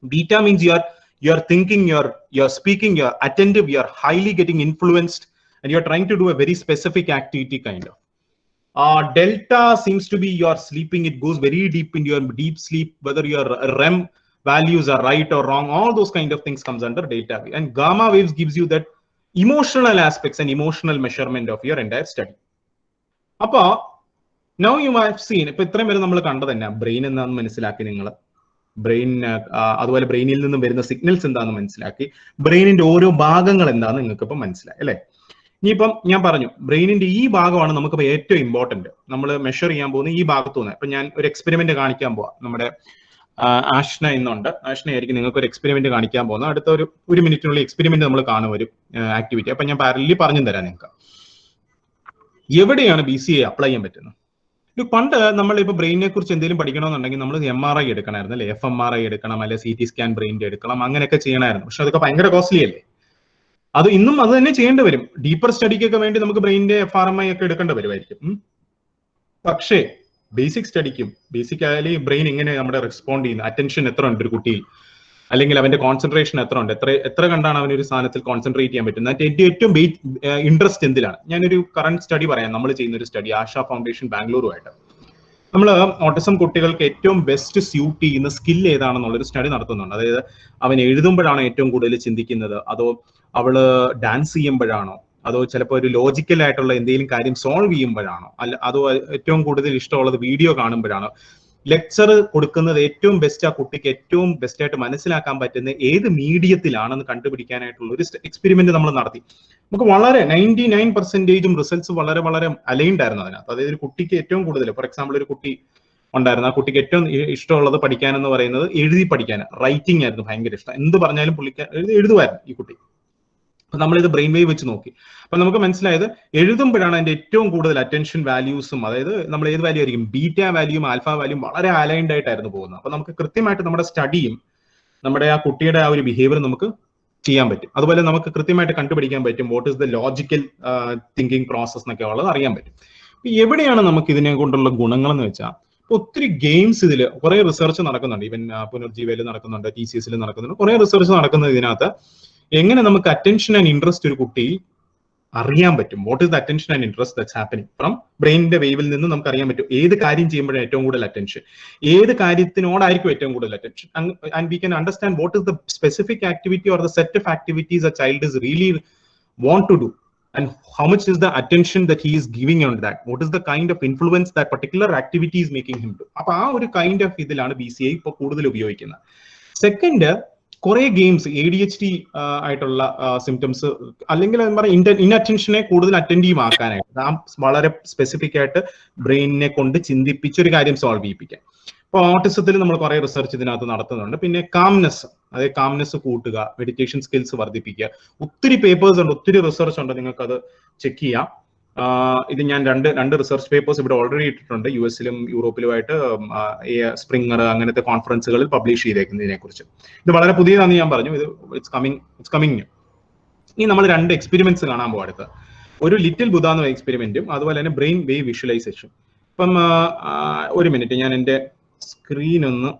Beta means you are thinking, you are speaking, you are attentive, you are highly getting influenced, and you are trying to do a very specific activity kind of. Delta seems to be you are sleeping, it goes very deep into your deep sleep, whether your REM values are right or wrong, all those kind of things comes under delta wave. And gamma waves gives you that emotional aspects and emotional measurement of your entire study. Appa now you might have seen, ipo itrem vare nammal kandadanna brain ennaanu manasilakki ningal brain aduvale brain il ninnu varuna signals endanu manasilakki brain inde oru bhagangal endanu ningalku ipo manasilayi alle. ഇനിയിപ്പം ഞാൻ പറഞ്ഞു ബ്രെയിനിന്റെ ഈ ഭാഗമാണ് നമുക്ക് ഏറ്റവും important. നമ്മൾ measure ചെയ്യാൻ പോകുന്ന ഈ ഭാഗത്തു നിന്ന്. ഇപ്പൊ ഞാൻ ഒരു എക്സ്പെരിമെന്റ് കാണിക്കാൻ പോവാം. നമ്മുടെ ആഷ്ന ഇന്നുണ്ട്, ആഷ്നയായിരിക്കും നിങ്ങൾക്ക് ഒരു എക്സ്പെരിമെന്റ് കാണിക്കാൻ പോകുന്നത്. അടുത്ത ഒരു മിനിറ്റിനുള്ളിൽ എക്സ്പെരിമെന്റ് നമ്മൾ കാണും, ഒരു ആക്ടിവിറ്റി. അപ്പൊ ഞാൻ പാരലി പറഞ്ഞു തരാം നിങ്ങൾക്ക് എവിടെയാണ് BCA അപ്ലൈ ചെയ്യാൻ പറ്റുന്നത്. പണ്ട് നമ്മളിപ്പോ ബ്രെയിനിനെ കുറിച്ച് എന്തെങ്കിലും പഠിക്കണമെന്നുണ്ടെങ്കിൽ നമ്മൾ MRI എടുക്കണമായിരുന്നു അല്ലെ, FMRI എടുക്കണം, അല്ലെ CT സ്കാൻ ബ്രെയിനിന്റെ എടുക്കണം, അങ്ങനെയൊക്കെ ചെയ്യണമായിരുന്നു. പക്ഷെ അതൊക്കെ ഭയങ്കര കോസ്റ്റ്ലി അല്ലേ. അത് ഇന്നും അത് തന്നെ ചെയ്യേണ്ടി വരും. ഡീപ്പർ സ്റ്റഡിക്കൊക്കെ വേണ്ടി നമുക്ക് ബ്രെയിനിന്റെ FRMI ഒക്കെ എടുക്കേണ്ടി വരുമായിരിക്കും. പക്ഷേ ബേസിക് സ്റ്റഡിക്കും ബേസിക്കലി ബ്രെയിൻ എങ്ങനെ നമ്മുടെ റെസ്പോണ്ട് ചെയ്യുന്നത്, അറ്റൻഷൻ എത്ര ഉണ്ട് ഒരു കുട്ടിയിൽ, അല്ലെങ്കിൽ അവന്റെ കോൺസെൻട്രേഷൻ എത്ര ഉണ്ട്, എത്ര കണ്ടാണ് അവനൊരു സാധനത്തിൽ കോൺസെൻട്രേറ്റ് ചെയ്യാൻ പറ്റുന്നത്, എന്റെ ഏറ്റവും ഇൻട്രസ്റ്റ് എന്തിലാണ്. ഞാനൊരു കറന്റ് സ്റ്റഡി പറയാം. നമ്മൾ ചെയ്യുന്ന ഒരു സ്റ്റഡി ആശ ഫൗണ്ടേഷൻ ബാംഗ്ലൂരുമായിട്ട്. നമ്മൾ ഓട്ടിസം കുട്ടികൾക്ക് ഏറ്റവും ബെസ്റ്റ് സ്യൂട്ട് ചെയ്യുന്ന സ്കിൽ ഏതാണെന്നുള്ളൊരു സ്റ്റഡി നടത്തുന്നുണ്ട്. അതായത് അവൻ എഴുതുമ്പോഴാണോ ഏറ്റവും കൂടുതൽ ചിന്തിക്കുന്നത്, അതോ അവള് ഡാൻസ് ചെയ്യുമ്പോഴാണോ, അതോ ചിലപ്പോൾ ഒരു ലോജിക്കൽ ആയിട്ടുള്ള എന്തെങ്കിലും കാര്യം സോൾവ് ചെയ്യുമ്പോഴാണോ, അതോ ഏറ്റവും കൂടുതൽ ഇഷ്ടമുള്ളത് വീഡിയോ കാണുമ്പോഴാണോ, ലെക്ചർ കൊടുക്കുന്നത് ഏറ്റവും ബെസ്റ്റ് ആ കുട്ടിക്ക് ഏറ്റവും ബെസ്റ്റ് ആയിട്ട് മനസ്സിലാക്കാൻ പറ്റുന്ന ഏത് മീഡിയത്തിലാണെന്ന് കണ്ടുപിടിക്കാനായിട്ടുള്ള ഒരു എക്സ്പെരിമെന്റ് നമ്മൾ നടത്തി. നമുക്ക് വളരെ 99% റിസൾട്ട്സ് വളരെ അലൈൻഡ് ആയിരുന്നു അതിനകത്ത്. അതായത് ഒരു കുട്ടിക്ക് ഏറ്റവും കൂടുതൽ, ഫോർ എക്സാമ്പിൾ ഒരു കുട്ടി ഉണ്ടായിരുന്നു, ആ കുട്ടിക്ക് ഏറ്റവും ഇഷ്ടമുള്ളത് പഠിക്കാൻ എന്ന് പറയുന്നത് എഴുതി പഠിക്കാൻ, റൈറ്റിംഗ് ആയിരുന്നു ഭയങ്കര ഇഷ്ടം. എന്ത് പറഞ്ഞാലും എഴുതുമായിരുന്നു ഈ കുട്ടി. അപ്പൊ നമ്മളിത് ബ്രെയിൻ വേവ് വെച്ച് നോക്കി. അപ്പൊ നമുക്ക് മനസ്സിലായത് എഴുതുമ്പോഴാണ് അതിന്റെ ഏറ്റവും കൂടുതൽ അറ്റൻഷൻ വാല്യൂസും, അതായത് നമ്മൾ ഏത് വാല്യൂ ആയിരിക്കും, ബീറ്റ വാല്യൂയും ആൽഫ വാല്യൂയും വളരെ അലൈൻഡ് ആയിട്ടായിരുന്നു പോകുന്നത്. അപ്പൊ നമുക്ക് കൃത്യമായിട്ട് നമ്മുടെ സ്റ്റഡിയും നമ്മുടെ ആ കുട്ടിയുടെ ആ ഒരു ബിഹേവിയർ നമുക്ക് ചെയ്യാൻ പറ്റും. അതുപോലെ നമുക്ക് കൃത്യമായിട്ട് കണ്ടുപിടിക്കാൻ പറ്റും what is the logical thinking process എന്നൊക്കെ ഉള്ളത് അറിയാൻ പറ്റും. എവിടെയാണ് നമുക്ക് ഇതിനെ കൊണ്ടുള്ള ഗുണങ്ങൾ എന്ന് വെച്ചാൽ, ഒത്തിരി ഗെയിംസ് ഇതിൽ കുറെ റിസർച്ച് നടക്കുന്നുണ്ട്. ഈവൻ പുനർജീവയിൽ നടക്കുന്നുണ്ട്, TCSൽ നടക്കുന്നുണ്ട്, കുറെ റിസർച്ച് നടക്കുന്നത് ഇതിനകത്ത്. എങ്ങനെ നമുക്ക് അറ്റൻഷൻ ആൻഡ് ഇൻട്രസ്റ്റ് ഒരു കുട്ടിയിൽ അറിയാൻ പറ്റും, what is the attention and interest that's happening from ബ്രെയിനിന്റെ വേവിൽ നിന്ന് നമുക്ക് അറിയാൻ പറ്റും ഏത് കാര്യം ചെയ്യുമ്പോഴാണ് ഏറ്റവും കൂടുതൽ അറ്റൻഷൻ, ഏത് കാര്യത്തിനോടായിരിക്കും ഏറ്റവും കൂടുതൽ attention. And we can understand what is the specific activity or the set of activities a child is really want to do, and how much is the attention that he is giving on that, what is the kind of influence that particular activity is making him do. അപ്പൊ ആ ഒരു kind of ഇതിലാണ് BCA ഇപ്പോൾ കൂടുതൽ ഉപയോഗിക്കുന്നത്. Second, കുറെ games ADHD ആയിട്ടുള്ള symptoms അല്ലെങ്കിൽ എന്താ പറയുക ഇൻഅറ്റൻഷനെ കൂടുതൽ അറ്റൻറ്റീവ് ആക്കാനായിട്ട് വളരെ സ്പെസിഫിക് ആയിട്ട് ബ്രെയിനിനെ കൊണ്ട് ചിന്തിപ്പിച്ചൊരു കാര്യം സോൾവ് ചെയ്യിപ്പിക്കാൻ. അപ്പോൾ ഓട്ടിസത്തിൽ നമ്മൾ കുറെ റിസർച്ച് ഇതിനകത്ത് നടത്തുന്നുണ്ട്. പിന്നെ കാംനെസ്, അതായത് കാംനെസ് കൂട്ടുക, മെഡിറ്റേഷൻ സ്കിൽസ് വർദ്ധിപ്പിക്കുക. ഒത്തിരി പേപ്പേഴ്സ് ഉണ്ട്, ഒത്തിരി റിസർച്ച് ഉണ്ട്, നിങ്ങൾക്ക് അത് ചെക്ക് ചെയ്യാം. ഇത് ഞാൻ രണ്ട് റിസർച്ച് പേപ്പേഴ്സ് ഇവിടെ ഓൾറെഡി ഇട്ടിട്ടുണ്ട്, US-ലും യൂറോപ്പിലുമായിട്ട് സ്പ്രിംഗർ അങ്ങനത്തെ കോൺഫറൻസുകളിൽ പബ്ലിഷ് ചെയ്തേക്കുന്നതിനെ കുറിച്ച്. ഇത് വളരെ പുതിയതാണെന്ന് ഞാൻ പറഞ്ഞു, ഇത് ഇറ്റ്സ് കമ്മിങ്. ഇനി നമ്മൾ 2 എക്സ്പെരിമെന്റ്സ് കാണാൻ പോകും അടുത്ത്. ഒരു ലിറ്റിൽ ബുദ്ധ എന്ന എക്സ്പെരിമെന്റും അതുപോലെ തന്നെ ബ്രെയിൻ വേവ് വിഷ്വലൈസേഷൻ. അപ്പം ഒരു മിനിറ്റ്, ഞാൻ എൻ്റെ സ്ക്രീൻ ഒന്ന്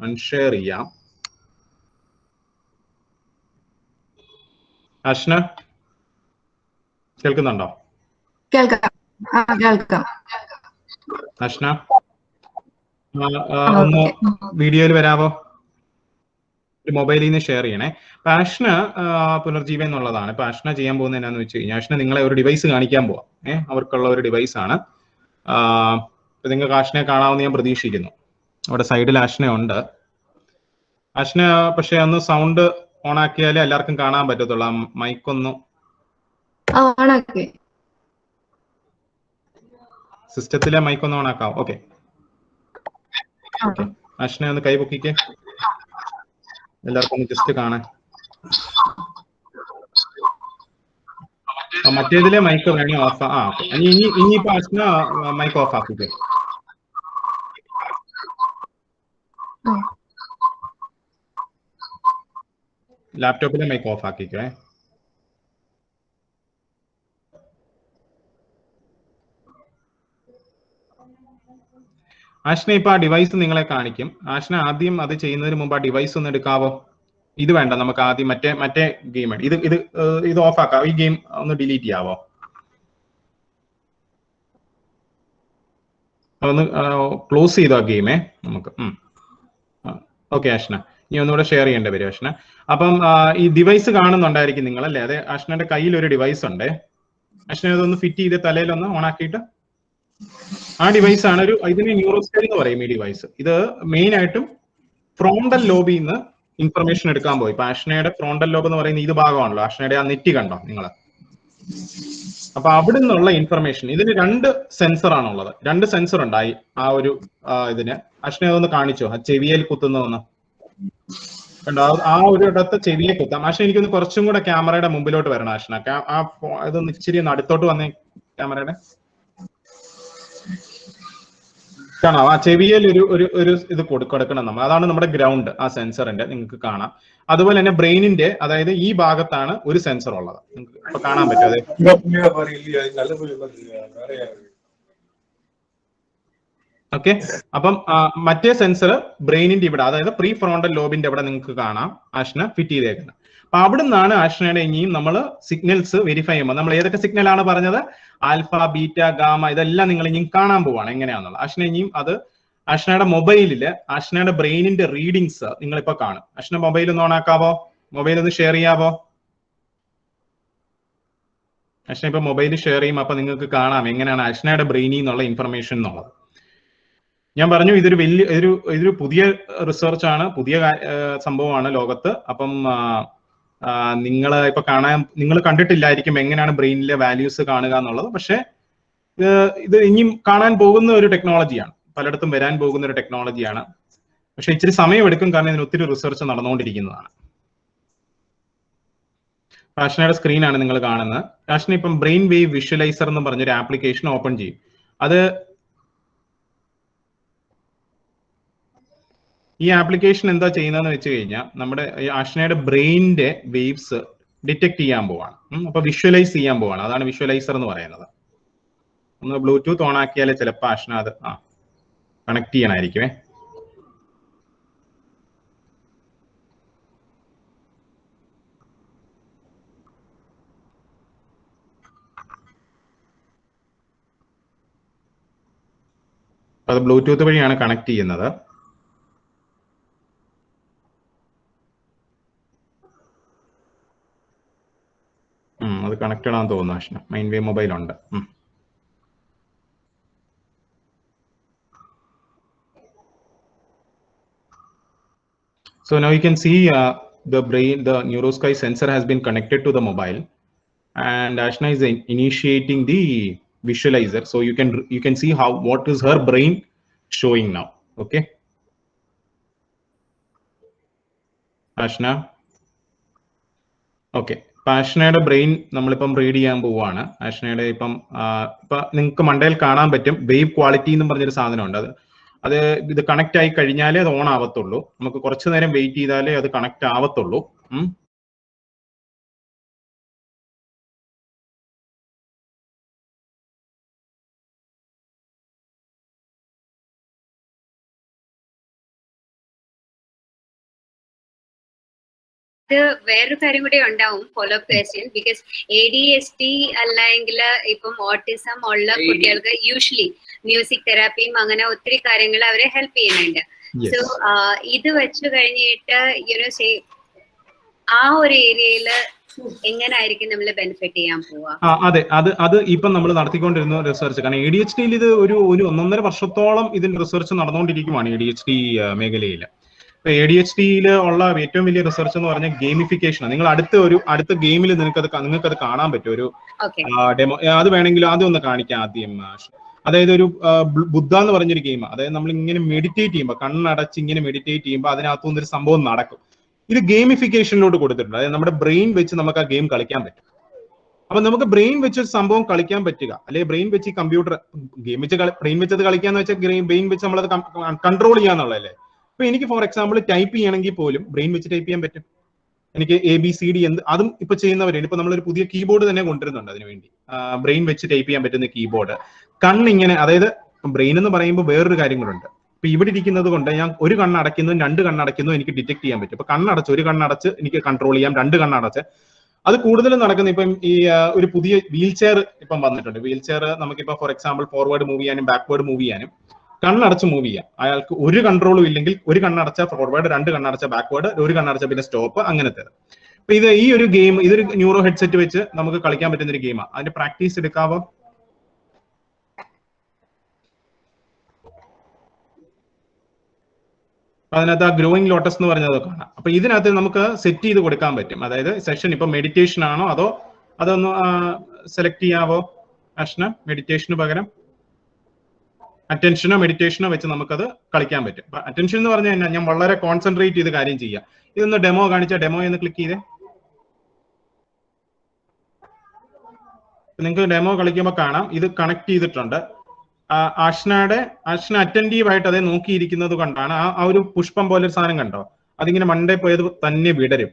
അൺഷെയർ ചെയ്യാം. അഷ്ന കേൾക്കുന്നുണ്ടോ? അഷ്ന ഒന്ന് വീഡിയോയിൽ വരാവോ? ഒരു മൊബൈലിൽ നിന്ന് ഷെയർ ചെയ്യണേ. അഷ്ന പുനർജീവ എന്നുള്ളതാണ്. ഇപ്പൊ അഷ്ന ചെയ്യാൻ പോകുന്നത് എന്നാന്ന് വെച്ച് കഴിഞ്ഞാൽ, അഷ്ന നിങ്ങളെ ഒരു ഡിവൈസ് കാണിക്കാൻ പോവാം. അവർക്കുള്ള ഒരു ഡിവൈസ് ആണ്. നിങ്ങൾക്ക് അഷ്നയെ കാണാമെന്ന് ഞാൻ പ്രതീക്ഷിക്കുന്നു. അവിടെ സൈഡിൽ അഷ്ന ഉണ്ട്. അഷ്ന പക്ഷെ ഒന്ന് സൗണ്ട് ഓൺ ആക്കിയാലേ എല്ലാവർക്കും കാണാൻ പറ്റത്തുള്ളൂ. ആ മൈക്കൊന്ന് സിസ്റ്റത്തിലെ മൈക്കൊന്ന് ഓൺ ആക്കാം. ഓക്കെ, അഷ്ന ഒന്ന് കൈ പൊക്കിക്കേ, എല്ലാവർക്കും ഒന്ന് ജസ്റ്റ് കാണാൻ. മറ്റേതിലെ മൈക്ക് വേണേ ഓഫ്. ഇനിയിപ്പോ അഷ്ന മൈക്ക് ഓഫ് ആക്കിക്കേ. ലാപ്ടോപ്പിലെ മൈക്ക് ഓഫ് ആക്കിക്കേ. ആഷ്ന ഇപ്പൊ ആ ഡിവൈസ് നിങ്ങളെ കാണിക്കും. ആഷ്ന ആദ്യം അത് ചെയ്യുന്നതിന് മുമ്പ് ആ ഡിവൈസ് ഒന്ന് എടുക്കാവോ? ഇത് വേണ്ട, നമുക്ക് ആദ്യം മറ്റേ ഗെയിം ഇത് ഓഫ് ആക്കാം. ഈ ഗെയിം ഒന്ന് ഡിലീറ്റ് ചെയ്യാവോ? ഒന്ന് ക്ലോസ് ചെയ്തോ ആ ഗെയിമേ നമുക്ക്. ഓക്കെ അഷ്ന, ഇനി ഒന്നുകൂടെ ഷെയർ ചെയ്യേണ്ടി വരും അഷ്ന. അപ്പം ഈ ഡിവൈസ് കാണുന്നുണ്ടായിരിക്കും നിങ്ങൾ അല്ലേ? അതെ, അഷ്നന്റെ കയ്യിൽ ഒരു ഡിവൈസ് ഉണ്ട്. അഷ്ന ഇതൊന്ന് ഫിറ്റ് ചെയ്ത് തലയിലൊന്ന് ഓൺ ആക്കിയിട്ട്, ആ ഡിവൈസ് ആണ് ഇതിന് ന്യൂറോസ്കൈ എന്ന് പറയും. ഈ ഡിവൈസ് ഇത് മെയിൻ ആയിട്ടും ഫ്രോണ്ടൽ ലോബിൽ നിന്ന് ഇൻഫർമേഷൻ എടുക്കാൻ പോയി. ഇപ്പൊ അഷ്നയുടെ ഫ്രോണ്ടൽ ലോബ് എന്ന് പറയുന്ന ഇത് ഭാഗമാണല്ലോ. അഷ്നയുടെ ആ നെറ്റി കണ്ടോ നിങ്ങൾ? അപ്പൊ അവിടെ നിന്നുള്ള ഇൻഫർമേഷൻ, ഇതിന് 2 സെൻസർ ആണുള്ളത്. 2 സെൻസർ ഉണ്ടായി ആ ഒരു ഇതിന്. അഷ്ന അതൊന്ന് കാണിച്ചോ, ആ ചെവിയിൽ കുത്തുന്നതൊന്ന് കണ്ടോ? ആ ഒരു ഇടത്ത് ചെവിയെ കുത്താം. അഷ്ന എനിക്കൊന്ന് കുറച്ചും കൂടെ ക്യാമറയുടെ മുമ്പിലോട്ട് വരണം അഷ്ന. ഇതൊന്ന് ഇച്ചിരി ഒന്ന് അടുത്തോട്ട് വന്നേ ക്യാമറയുടെ. കാണാം ആ ചെവിയിൽ ഒരു ഇത് കൊടുക്കണം നമ്മൾ. അതാണ് നമ്മുടെ ഗ്രൗണ്ട്, ആ സെൻസറിന്റെ നിങ്ങൾക്ക് കാണാം. അതുപോലെ തന്നെ ബ്രെയിനിന്റെ, അതായത് ഈ ഭാഗത്താണ് ഒരു സെൻസർ ഉള്ളത്. നിങ്ങൾക്ക് ഇപ്പൊ കാണാൻ പറ്റും. ഓക്കെ, അപ്പം മറ്റേ സെൻസർ ബ്രെയിനിന്റെ ഇവിടെ, അതായത് പ്രീ ഫ്രോണ്ടൽ ലോബിന്റെ അവിടെ നിങ്ങൾക്ക് കാണാം അഷ്ന ഫിറ്റ് ചെയ്തേക്കുന്നത്. അപ്പൊ അവിടെ നിന്നാണ് അഷ്നയുടെ ഇനിയും നമ്മൾ സിഗ്നൽസ് വെരിഫൈ ചെയ്യുമ്പോൾ, നമ്മൾ ഏതൊക്കെ സിഗ്നൽ ആണ് പറഞ്ഞത്, ആൽഫ, ബീറ്റ, ഗാമ, ഇതെല്ലാം നിങ്ങൾ ഇനിയും കാണാൻ പോവാണ് എങ്ങനെയാണെന്നുള്ളത്. അഷ്ന ഇനിയും അത് അഷ്നയുടെ മൊബൈലില് അഷ്നയുടെ ബ്രെയിനിന്റെ റീഡിങ്സ് നിങ്ങളിപ്പോ കാണും. അഷ്ന മൊബൈൽ ഒന്ന് ഓൺ ആക്കാവോ? മൊബൈൽ ഒന്ന് ഷെയർ ചെയ്യാവോ? അഷ്ന ഇപ്പൊ മൊബൈൽ ഷെയർ ചെയ്യും. അപ്പൊ നിങ്ങൾക്ക് കാണാം എങ്ങനെയാണ് അഷ്നയുടെ ബ്രെയിനിൽ നിന്നുള്ള ഇൻഫർമേഷൻ എന്നുള്ളത്. ഞാൻ പറഞ്ഞു ഇതൊരു പുതിയ റിസർച്ച് ആണ്, പുതിയ സംഭവമാണ് ലോകത്ത്. അപ്പം നിങ്ങൾ ഇപ്പൊ നിങ്ങൾ കണ്ടിട്ടില്ലായിരിക്കും എങ്ങനെയാണ് ബ്രെയിനിലെ വാല്യൂസ് കാണുക എന്നുള്ളത്. പക്ഷെ ഇത് ഇനിയും കാണാൻ പോകുന്ന ഒരു ടെക്നോളജിയാണ്, പലയിടത്തും വരാൻ പോകുന്ന ഒരു ടെക്നോളജിയാണ്. പക്ഷെ ഇച്ചിരി സമയമെടുക്കും, കാരണം ഇതിന് ഒത്തിരി റിസർച്ച് നടന്നുകൊണ്ടിരിക്കുന്നതാണ്. അഷ്നയുടെ സ്ക്രീനാണ് നിങ്ങൾ കാണുന്നത്. അഷ്ന ഇപ്പം ബ്രെയിൻ വേവ് വിഷ്വലൈസർ എന്ന് പറഞ്ഞൊരു ആപ്ലിക്കേഷൻ ഓപ്പൺ ചെയ്യും. ഈ ആപ്ലിക്കേഷൻ എന്താ ചെയ്യുന്നതെന്ന് വെച്ച് കഴിഞ്ഞാൽ, നമ്മുടെ അഷ്നയുടെ ബ്രെയിനിന്റെ വേവ്സ് ഡിറ്റക്ട് ചെയ്യാൻ പോവാണ്. അപ്പൊ വിഷ്വലൈസ് ചെയ്യാൻ പോവാണ്. അതാണ് വിഷ്വലൈസർ എന്ന് പറയുന്നത്. ഒന്ന് ബ്ലൂടൂത്ത് ഓൺ ആക്കിയാലേ ചിലപ്പോൾ അഷ്ന അത് കണക്ട് ചെയ്യണമായിരിക്കുമേ. അത് ബ്ലൂടൂത്ത് വഴിയാണ് കണക്ട് ചെയ്യുന്നത്. അത് കണക്റ്റഡ് ആണെന്ന് തോന്നുന്നു അഷ്ന. മൈൻ വേ മൊബൈൽ ഉണ്ട്. So now you can see the NeuroSky sensor has been connected to the mobile, and Ashna is initiating the visualizer. So you can see what is her brain showing now. Okay, Ashna okay. ആഷ്നയുടെ brain നമ്മളിപ്പം read ചെയ്യാൻ പോവുകയാണ്. ആഷ്നയുടെ ഇപ്പം നിങ്ങൾക്ക് മണ്ടയിൽ കാണാൻ പറ്റും wave quality എന്ന് പറഞ്ഞൊരു സാധനമുണ്ട്. അത് ഇത് കണക്ട് ആയി കഴിഞ്ഞാലേ അത് ഓൺ ആവത്തുള്ളൂ. നമുക്ക് കുറച്ചു നേരം വെയിറ്റ് ചെയ്താലേ അത് കണക്ട് ആവത്തുള്ളൂ. വേറൊരു കാര്യം കൂടി ഉണ്ടാവും follow up question. Because ADHD അല്ലെങ്കിൽ ഇപ്പം ഓട്ടിസം ഉള്ള കുട്ടികൾക്ക് യൂഷ്വലി മ്യൂസിക് തെറാപ്പിയും അങ്ങനെ ഒത്തിരി കാര്യങ്ങൾ അവരെ ഹെൽപ്പ് ചെയ്യുന്നുണ്ട്. സോ ഇത് വെച്ച് കഴിഞ്ഞിട്ട് ആ ഒരു ഏരിയയില് എങ്ങനായിരിക്കും നമ്മൾ ബെനിഫിറ്റ് ചെയ്യാൻ പോവാ? അതെ, അത് ഇപ്പം നമ്മൾ നടത്തിക്കൊണ്ടിരുന്ന റിസർച്ച്. കാരണം ADHD-യിൽ ഇത് ഒരു 1.5 വർഷത്തോളം ഇതിന്റെ റിസർച്ച് നടന്നുകൊണ്ടിരിക്കുവാണ് ADHD മേഖലയിൽ. ഇപ്പൊ ADHD-യിൽ ഉള്ള ഏറ്റവും വലിയ റിസർച്ച് എന്ന് പറഞ്ഞാൽ ഗെയിമിഫിക്കേഷൻ. നിങ്ങൾ അടുത്ത ഗെയിമിൽ നിങ്ങൾക്കത് കാണാൻ പറ്റും. ഒരു ഡെമോ അത് വേണമെങ്കിൽ ആദ്യം ഒന്ന് കാണിക്കാം ആദ്യം. അതായത് ഒരു ബുദ്ധ എന്ന് പറഞ്ഞൊരു ഗെയിം. അതായത് നമ്മൾ ഇങ്ങനെ മെഡിറ്റേറ്റ് ചെയ്യുമ്പോൾ, കണ്ണടച്ച് ഇങ്ങനെ മെഡിറ്റേറ്റ് ചെയ്യുമ്പോൾ അതിനകത്തുനിന്ന് ഒരു സംഭവം നടക്കും. ഇത് ഗെയിമിഫിക്കേഷനിലോട്ട് കൊടുത്തിട്ടുണ്ട്. അതായത് നമ്മുടെ ബ്രെയിൻ വെച്ച് നമുക്ക് ആ ഗെയിം കളിക്കാൻ പറ്റും. അപ്പൊ നമുക്ക് ബ്രെയിൻ വെച്ച് ഒരു സംഭവം കളിക്കാൻ പറ്റുക, അല്ലെങ്കിൽ ബ്രെയിൻ വെച്ച് ഈ കമ്പ്യൂട്ടർ ഗെയിം വെച്ച് ബ്രെയിൻ വെച്ചത് കളിക്കാന്ന് വെച്ചാൽ ബ്രെയിൻ വെച്ച് നമ്മളത് കൺട്രോൾ ചെയ്യാന്നുള്ളതല്ലേ. അപ്പൊ എനിക്ക് ഫോർ എക്സാമ്പിൾ ടൈപ്പ് ചെയ്യണമെങ്കിൽ പോലും ബ്രെയിൻ വെച്ച് ടൈപ്പ് ചെയ്യാൻ പറ്റും. എനിക്ക് ABCD അതും ഇപ്പൊ ചെയ്യുന്നവരുണ്ട്. ഇപ്പൊ നമ്മളൊരു പുതിയ കീബോർഡ് തന്നെ കൊണ്ടുവരുന്നുണ്ട് അതിനുവേണ്ടി. ബ്രെയിൻ വെച്ച് ടൈപ്പ് ചെയ്യാൻ പറ്റുന്ന കീബോർഡ്. കണ്ണിങ്ങനെ, അതായത് ബ്രെയിൻ എന്ന് പറയുമ്പോൾ വേറൊരു കാര്യങ്ങളുണ്ട്. ഇപ്പൊ ഇവിടെ ഇരിക്കുന്നത് കൊണ്ട് ഞാൻ ഒരു കണ്ണടയ്ക്കുന്നു, 2 കണ്ണടയ്ക്കുന്നു, എനിക്ക് ഡിറ്റക്ട് ചെയ്യാൻ പറ്റും. ഇപ്പൊ കണ്ണടച്ച് ഒരു കണ്ണടച്ച് എനിക്ക് കൺട്രോൾ ചെയ്യാം, 2 കണ്ണടച്ച്. അത് കൂടുതലും നടക്കുന്നത് ഇപ്പം ഈ ഒരു പുതിയ വീൽ ചെയർ ഇപ്പം വന്നിട്ടുണ്ട്. വീൽ ചെയർ നമുക്കിപ്പോ ഫോർ എക്സാമ്പിൾ ഫോർവേഡ് മൂവ് ചെയ്യാനും ബാക്ക്വേർഡ് മൂവ് ചെയ്യാനും കണ്ണടച്ച് മൂവ് ചെയ്യാം. അയാൾക്ക് ഒരു കൺട്രോളും ഇല്ലെങ്കിൽ ഒരു കണ്ണടച്ച ഫോർവേഡ്, 2 കണ്ണടച്ച ബാക്ക്വേർഡ്, ഒരു കണ്ണടച്ച പിന്നെ സ്റ്റോപ്പ്, അങ്ങനത്തെ. അപ്പൊ ഈ ഒരു ഗെയിം, ഇതൊരു ന്യൂറോ ഹെഡ്സെറ്റ് വെച്ച് നമുക്ക് കളിക്കാൻ പറ്റുന്ന ഒരു ഗെയിമാണ്. അതിന്റെ പ്രാക്ടീസ് എടുക്കാവോ? അതിനകത്ത് ആ ഗ്രോയിങ് ലോട്ടസ് എന്ന് പറഞ്ഞത് കാണാം. അപ്പൊ ഇതിനകത്ത് നമുക്ക് സെറ്റ് ചെയ്ത് കൊടുക്കാൻ പറ്റും. അതായത് സെഷൻ ഇപ്പൊ മെഡിറ്റേഷൻ ആണോ അതോ അതൊന്ന് സെലക്ട് ചെയ്യാവോ അഷ്ന? മെഡിറ്റേഷന് പകരം അറ്റൻഷനോ മെഡിറ്റേഷനോ വെച്ച് നമുക്കത് കളിക്കാൻ പറ്റും. അറ്റൻഷൻ എന്ന് പറഞ്ഞാൽ തന്നെ ഞാൻ വളരെ കോൺസെൻട്രേറ്റ് ചെയ്ത് കാര്യം ചെയ്യാം. ഇതൊന്ന് ഡെമോ കാണിച്ച ഡെമോ എന്ന് ക്ലിക്ക് ചെയ്തേ. നിങ്ങൾക്ക് ഡെമോ കളിക്കുമ്പോൾ കാണാം ഇത് കണക്ട് ചെയ്തിട്ടുണ്ട്. ആഷ്ന അറ്റൻറ്റീവ് ആയിട്ട് അതേ നോക്കിയിരിക്കുന്നത് കൊണ്ടാണ് ആ ഒരു പുഷ്പം പോലെ ഒരു സാധനം കണ്ടോ, അതിങ്ങനെ മണ്ടേ പോയത് തന്നെ വിടരും.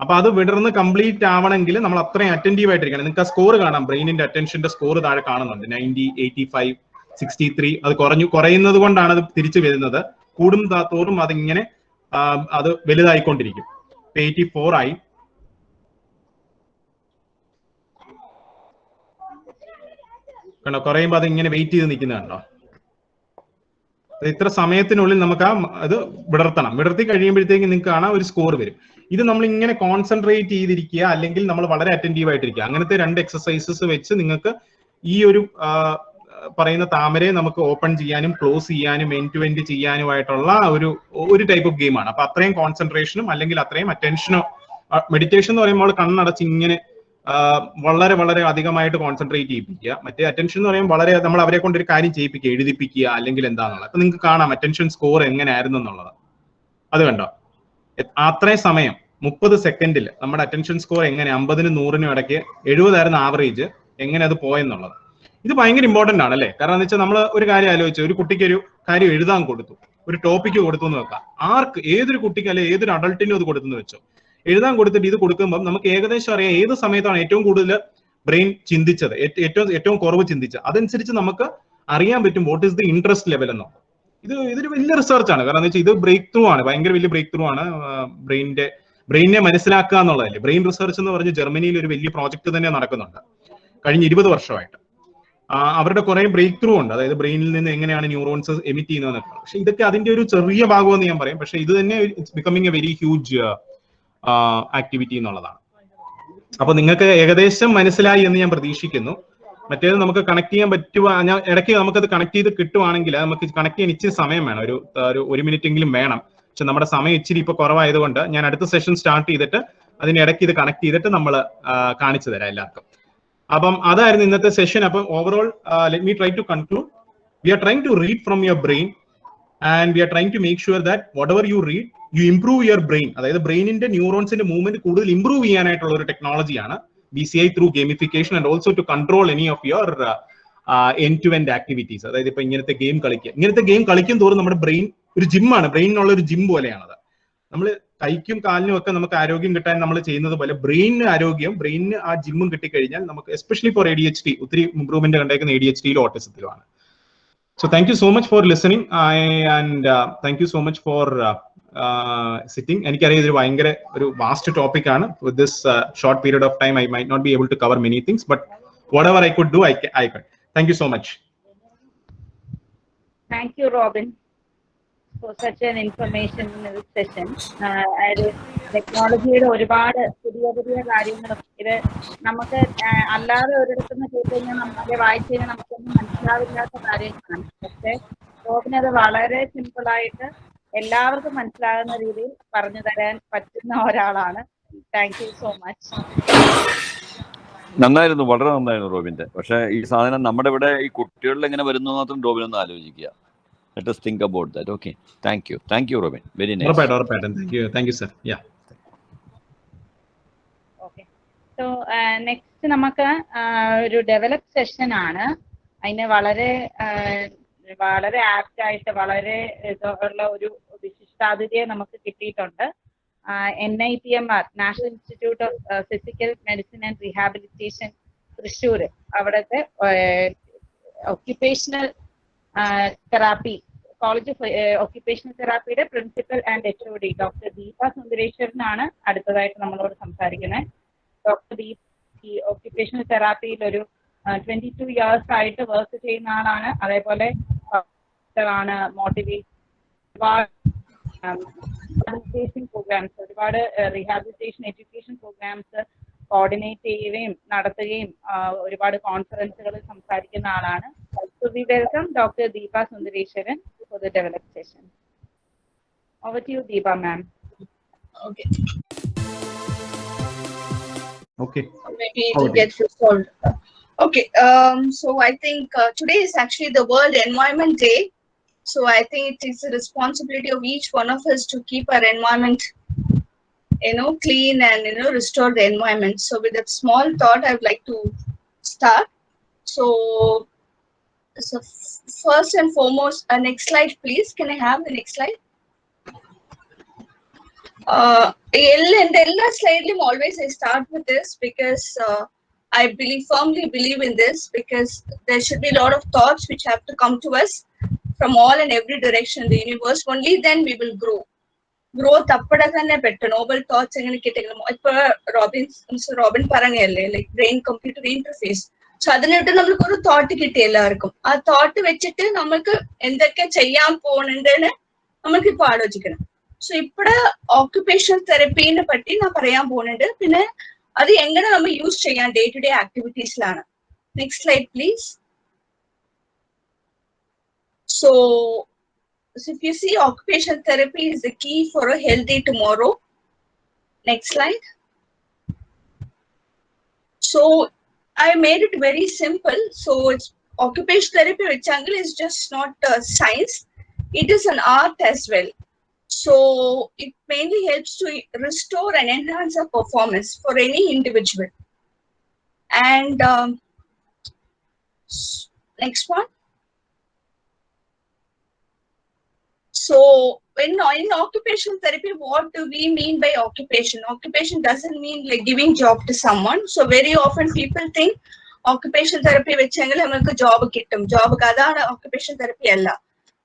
അപ്പൊ അത് വിടർന്ന് കംപ്ലീറ്റ് ആവണമെങ്കിൽ നമ്മൾ അത്രയും അറ്റൻറ്റീവ് ആയിട്ടിരിക്കണം. നിങ്ങൾക്ക് ആ സ്കോർ കാണാം, ബ്രെയിനിന്റെ അറ്റൻഷന്റെ സ്കോർ താഴെ കാണുന്നുണ്ട്. 90, 85, 63. അത് കുറയുന്നത് കൊണ്ടാണ് അത് തിരിച്ചു വരുന്നത്. കൂടും തോറും അതിങ്ങനെ അത് വലുതായിക്കൊണ്ടിരിക്കും. 84 ആയി. കണ്ടോ, കുറയുമ്പോൾ അത് ഇങ്ങനെ വെയിറ്റ് ചെയ്ത് നിൽക്കുന്നത് കണ്ടോ. ഇത്ര സമയത്തിനുള്ളിൽ നമുക്ക് അത് വിടർത്തി കഴിയുമ്പോഴത്തേക്ക് നിങ്ങൾക്ക് കാണാൻ ഒരു സ്കോർ വരും. ഇത് നമ്മൾ ഇങ്ങനെ കോൺസെൻട്രേറ്റ് ചെയ്തിരിക്കുക, അല്ലെങ്കിൽ നമ്മൾ വളരെ അറ്റൻറ്റീവ് ആയിട്ടിരിക്കുക. അങ്ങനത്തെ 2 എക്സസൈസസ് വെച്ച് നിങ്ങൾക്ക് ഈ ഒരു പറയുന്ന താമരയെ നമുക്ക് ഓപ്പൺ ചെയ്യാനും ക്ലോസ് ചെയ്യാനും എൻഡ് ടു എൻഡ് ചെയ്യാനുമായിട്ടുള്ള ഒരു ടൈപ്പ് ഓഫ് ഗെയിമാണ്. അപ്പൊ അത്രയും കോൺസെൻട്രേഷനും അല്ലെങ്കിൽ അത്രയും അറ്റൻഷനോ. മെഡിറ്റേഷൻ എന്ന് പറയുമ്പോൾ കണ്ണടച്ച് ഇങ്ങനെ വളരെ വളരെ അധികമായിട്ട് കോൺസെൻട്രേറ്റ് ചെയ്യിപ്പിക്കുക. മറ്റേ അറ്റൻഷൻ എന്ന് പറയുമ്പോൾ വളരെ നമ്മൾ അവരെ കൊണ്ട് ഒരു കാര്യം ചെയ്യിപ്പിക്കുക, എഴുതിപ്പിക്കുക അല്ലെങ്കിൽ എന്താണെന്നുള്ളത്. അപ്പൊ നിങ്ങൾക്ക് കാണാം അറ്റൻഷൻ സ്കോർ എങ്ങനെയായിരുന്നു എന്നുള്ളത്. അത് കണ്ടോ, അത്രയും സമയം 30 സെക്കൻഡിൽ നമ്മുടെ അറ്റൻഷൻ സ്കോർ എങ്ങനെ 50-നും 100-നും ഇടയ്ക്ക് 70 ആയിരുന്നു ആവറേജ്, എങ്ങനെ അത് പോയെന്നുള്ളത്. ഇത് ഭയങ്കര ഇമ്പോർട്ടന്റ് ആണ് അല്ലേ. കാരണം എന്ന് വെച്ചാൽ നമ്മൾ ഒരു കാര്യം ആലോചിച്ചു, ഒരു കുട്ടിക്ക് ഒരു കാര്യം എഴുതാൻ കൊടുത്തു, ഒരു ടോപ്പിക്ക് കൊടുത്തു എന്ന് വെക്കാം. ഏതൊരു കുട്ടിക്ക് അല്ലെങ്കിൽ ഏതൊരു അഡൾട്ടിനും അത് കൊടുത്തെന്ന് വെച്ചോ. എഴുതാൻ കൊടുത്തിട്ട് ഇത് കൊടുക്കുമ്പോൾ നമുക്ക് ഏകദേശം അറിയാം ഏത് സമയത്താണ് ഏറ്റവും കൂടുതൽ ബ്രെയിൻ ചിന്തിച്ചത്, ഏറ്റവും കുറവ് ചിന്തിച്ചത്. അതനുസരിച്ച് നമുക്ക് അറിയാൻ പറ്റും what is the interest level എന്നോ. ഇതൊരു വലിയ റിസർച്ച് ആണ്. കാരണം എന്ന് വെച്ചാൽ ഇത് ബ്രേക്ക് ത്രൂ ആണ്, ഭയങ്കര വലിയ ബ്രേക്ക് ത്രൂ ആണ്. ബ്രെയിനെ മനസ്സിലാക്കുക എന്നുള്ളതല്ലേ. ബ്രെയിൻ റിസർച്ച് എന്ന് പറഞ്ഞ് ജർമ്മനിയിൽ ഒരു വലിയ പ്രോജക്ട് തന്നെ നടക്കുന്നുണ്ട് കഴിഞ്ഞ 20 വർഷമായിട്ട്. അവരുടെ കുറെ ബ്രേക്ക് ത്രൂ ഉണ്ട്. അതായത് ബ്രെയിനിൽ നിന്ന് എങ്ങനെയാണ് ന്യൂറോൺസ് എമിറ്റ് ചെയ്യുന്നതെന്നൊക്കെ. പക്ഷെ ഇതൊക്കെ അതിന്റെ ഒരു ചെറിയ ഭാഗമെന്ന് ഞാൻ പറയും. പക്ഷെ ഇത് തന്നെ it's becoming A very huge activity എന്നുള്ളതാണ്. അപ്പൊ നിങ്ങൾക്ക് ഏകദേശം മനസ്സിലായി എന്ന് ഞാൻ പ്രതീക്ഷിക്കുന്നു. മറ്റേത് നമുക്ക് കണക്ട് ചെയ്യാൻ പറ്റുക, ഞാൻ ഇടയ്ക്ക് നമുക്കത് കണക്ട് ചെയ്ത് കിട്ടുവാണെങ്കിൽ നമുക്ക് കണക്ട് ചെയ്യാൻ ഇച്ചിരി സമയം വേണം, ഒരു മിനിറ്റ് എങ്കിലും വേണം. പക്ഷെ നമ്മുടെ സമയം ഇച്ചിരി ഇപ്പൊ കുറവായതുകൊണ്ട് ഞാൻ അടുത്ത സെഷൻ സ്റ്റാർട്ട് ചെയ്തിട്ട് അതിനിടയ്ക്ക് ഇത് കണക്ട് ചെയ്തിട്ട് നമ്മൾ കാണിച്ചു തരാം എല്ലാവർക്കും. അപ്പം അതായിരുന്നു ഇന്നത്തെ സെഷൻ. അപ്പം overall let me try to conclude. We are trying to read from your brain and we are trying to make sure that whatever you read, you improve your brain. അതായത് ബ്രെയിനിന്റെ ന്യൂറോൺസിന്റെ മൂവ്മെന്റ് കൂടുതൽ improve ചെയ്യാനായിട്ടുള്ള ഒരു ടെക്നോളജിയാണ് BCI through gamification and also to control any of your end-to-end activities. അതായത് ഇപ്പൊ ഇങ്ങനത്തെ game കളിക്കും തോറും നമ്മുടെ ബ്രെയിൻ ഒരു ജിമ്മാണ്, ബ്രെയിനുള്ള ഒരു ജിം പോലെയാണത്. നമ്മൾ കൈക്കും കാലിനും ഒക്കെ നമുക്ക് ആരോഗ്യം കിട്ടാൻ നമ്മൾ ചെയ്യുന്നത് പോലെ ബ്രെയിനിന് ആരോഗ്യം, ബ്രെയിനിന് ആ ജിമ്മും കിട്ടിക്കഴിഞ്ഞാൽ നമുക്ക് എസ്പെഷ്യലി ഫോർ ADHD ഒത്തിരി improvement കണ്ടേക്കുന്ന ADHDയിലും ഓട്ടിസത്തിലുമാണ്. So thank you so much for listening and thank you so much for sitting. എനിക്കറിയാം ഇതൊരു ഭയങ്കര ഒരു വാസ്റ്റ് ടോപ്പിക് ആണ്. With this short period of time I might not be able to cover many things, but whatever I could do I could. Thank you so much. Thank you, Robin, for such an information session. ടെക്നോളജിയുടെ ഒരുപാട് പുതിയ കാര്യങ്ങളും ഇത് നമുക്ക് അല്ലാതെ ഒരിടത്തുനിന്ന് കേട്ട് കഴിഞ്ഞാൽ നമ്മളെ വായിച്ചു കഴിഞ്ഞാൽ നമുക്കൊന്നും മനസ്സിലാവില്ലാത്ത കാര്യങ്ങളാണ്. പക്ഷെ റോബിൻ അത് വളരെ സിമ്പിളായിട്ട് എല്ലാവർക്കും മനസ്സിലാകുന്ന രീതിയിൽ പറഞ്ഞു തരാൻ പറ്റുന്ന ഒരാളാണ്. Thank you so much. നന്നായിരുന്നു, വളരെ നന്നായിരുന്നു റോബിന്റെ. പക്ഷെ ഈ സാധനം നമ്മുടെ ഇവിടെ ഈ കുട്ടികളിൽ എങ്ങനെ വരുന്നു മാത്രം റോബിൻ ഒന്ന് ആലോചിക്കുക. Let us think about that. Okay. Thank you, Robin. Very nice. Thank you, sir. Yeah. Okay. So next നമുക്ക് ഒരു ഡെവലപ്പ് സെഷൻ ആണ്. അതിന് വളരെ ആപ്റ്റ് ആയിട്ട് വളരെ ഉള്ള ഒരു വിശിഷ്ടാതിഥിയെ നമുക്ക് കിട്ടിയിട്ടുണ്ട്. NIPMR national institute of physical medicine and rehabilitation Thrissur, അവിടുത്തെ occupational therapy college of occupational തെറാപ്പിയുടെ principal and HOD doctor Deepa സുന്ദരേശ്വരനാണ് അടുത്തതായിട്ട് നമ്മളോട് സംസാരിക്കുന്നത്. ഡോക്ടർ ദീപ ഈ ഒക്യുപേഷണൽ തെറാപ്പിയിൽ ഒരു 22 years ആയിട്ട് വർക്ക് ചെയ്യുന്ന ആളാണ്. അതേപോലെ ആണ് മോട്ടിവേഷൻ പ്രോഗ്രാംസ്, ഒരുപാട് റീഹാബിലിറ്റേഷൻ എഡ്യൂക്കേഷൻ പ്രോഗ്രാംസ് കോർഡിനേറ്റ് ചെയ്യുകയും നടത്തുകയും ഒരുപാട് കോൺഫറൻസുകളിൽ സംസാരിക്കുന്ന ആളാണ്. So we welcome Dr. Deepa Sundareswaran for the develop session. Over to you, Deepa ma'am. Okay. Maybe it will get resolved. Okay. So I think today is actually the World Environment Day. So I think it is the responsibility of each one of us to keep our environment, clean and restore the environment. So with that small thought, I would like to start. So first and foremost, next slide please. Can I have the next slide? Slightly always I start with this because I firmly believe in this, because there should be a lot of thoughts which have to come to us from all and every direction in the universe. Only then we will grow. Growth appada thanne pettu noble thoughts engane kittekkum. Ipo Robin parangale like brain computer interface. So അതിനായിട്ട് നമ്മൾക്ക് ഒരു thought കിട്ടി എല്ലാവർക്കും. ആ thought വെച്ചിട്ട് നമ്മൾക്ക് എന്തൊക്കെ ചെയ്യാൻ പോകുന്നുണ്ടെന്ന് നമ്മൾക്ക് ഇപ്പൊ ആലോചിക്കണം. സോ ഇവിടെ ഓക്യുപേഷണൽ തെറപ്പീനെ പറ്റി ഞാൻ പറയാൻ പോകുന്നുണ്ട്. പിന്നെ അത് എങ്ങനെ നമ്മൾ യൂസ് ചെയ്യാൻ ഡേ ടു ഡേ ആക്ടിവിറ്റീസിലാണ്. Next slide please. So if you see, occupational therapy is the key for a healthy tomorrow. Next slide. So I made it very simple. So it's occupational therapy, which angle is just not science. It is an art as well. So it mainly helps to restore and enhance our performance for any individual. And next one. So in occupational therapy, what do we mean by occupation? Occupation doesn't mean like giving job to someone. So very often people think occupational therapy വെച്ചെങ്കിൽ നമുക്ക് job കിട്ടും. Job അതാണ് occupational therapy അല്ല.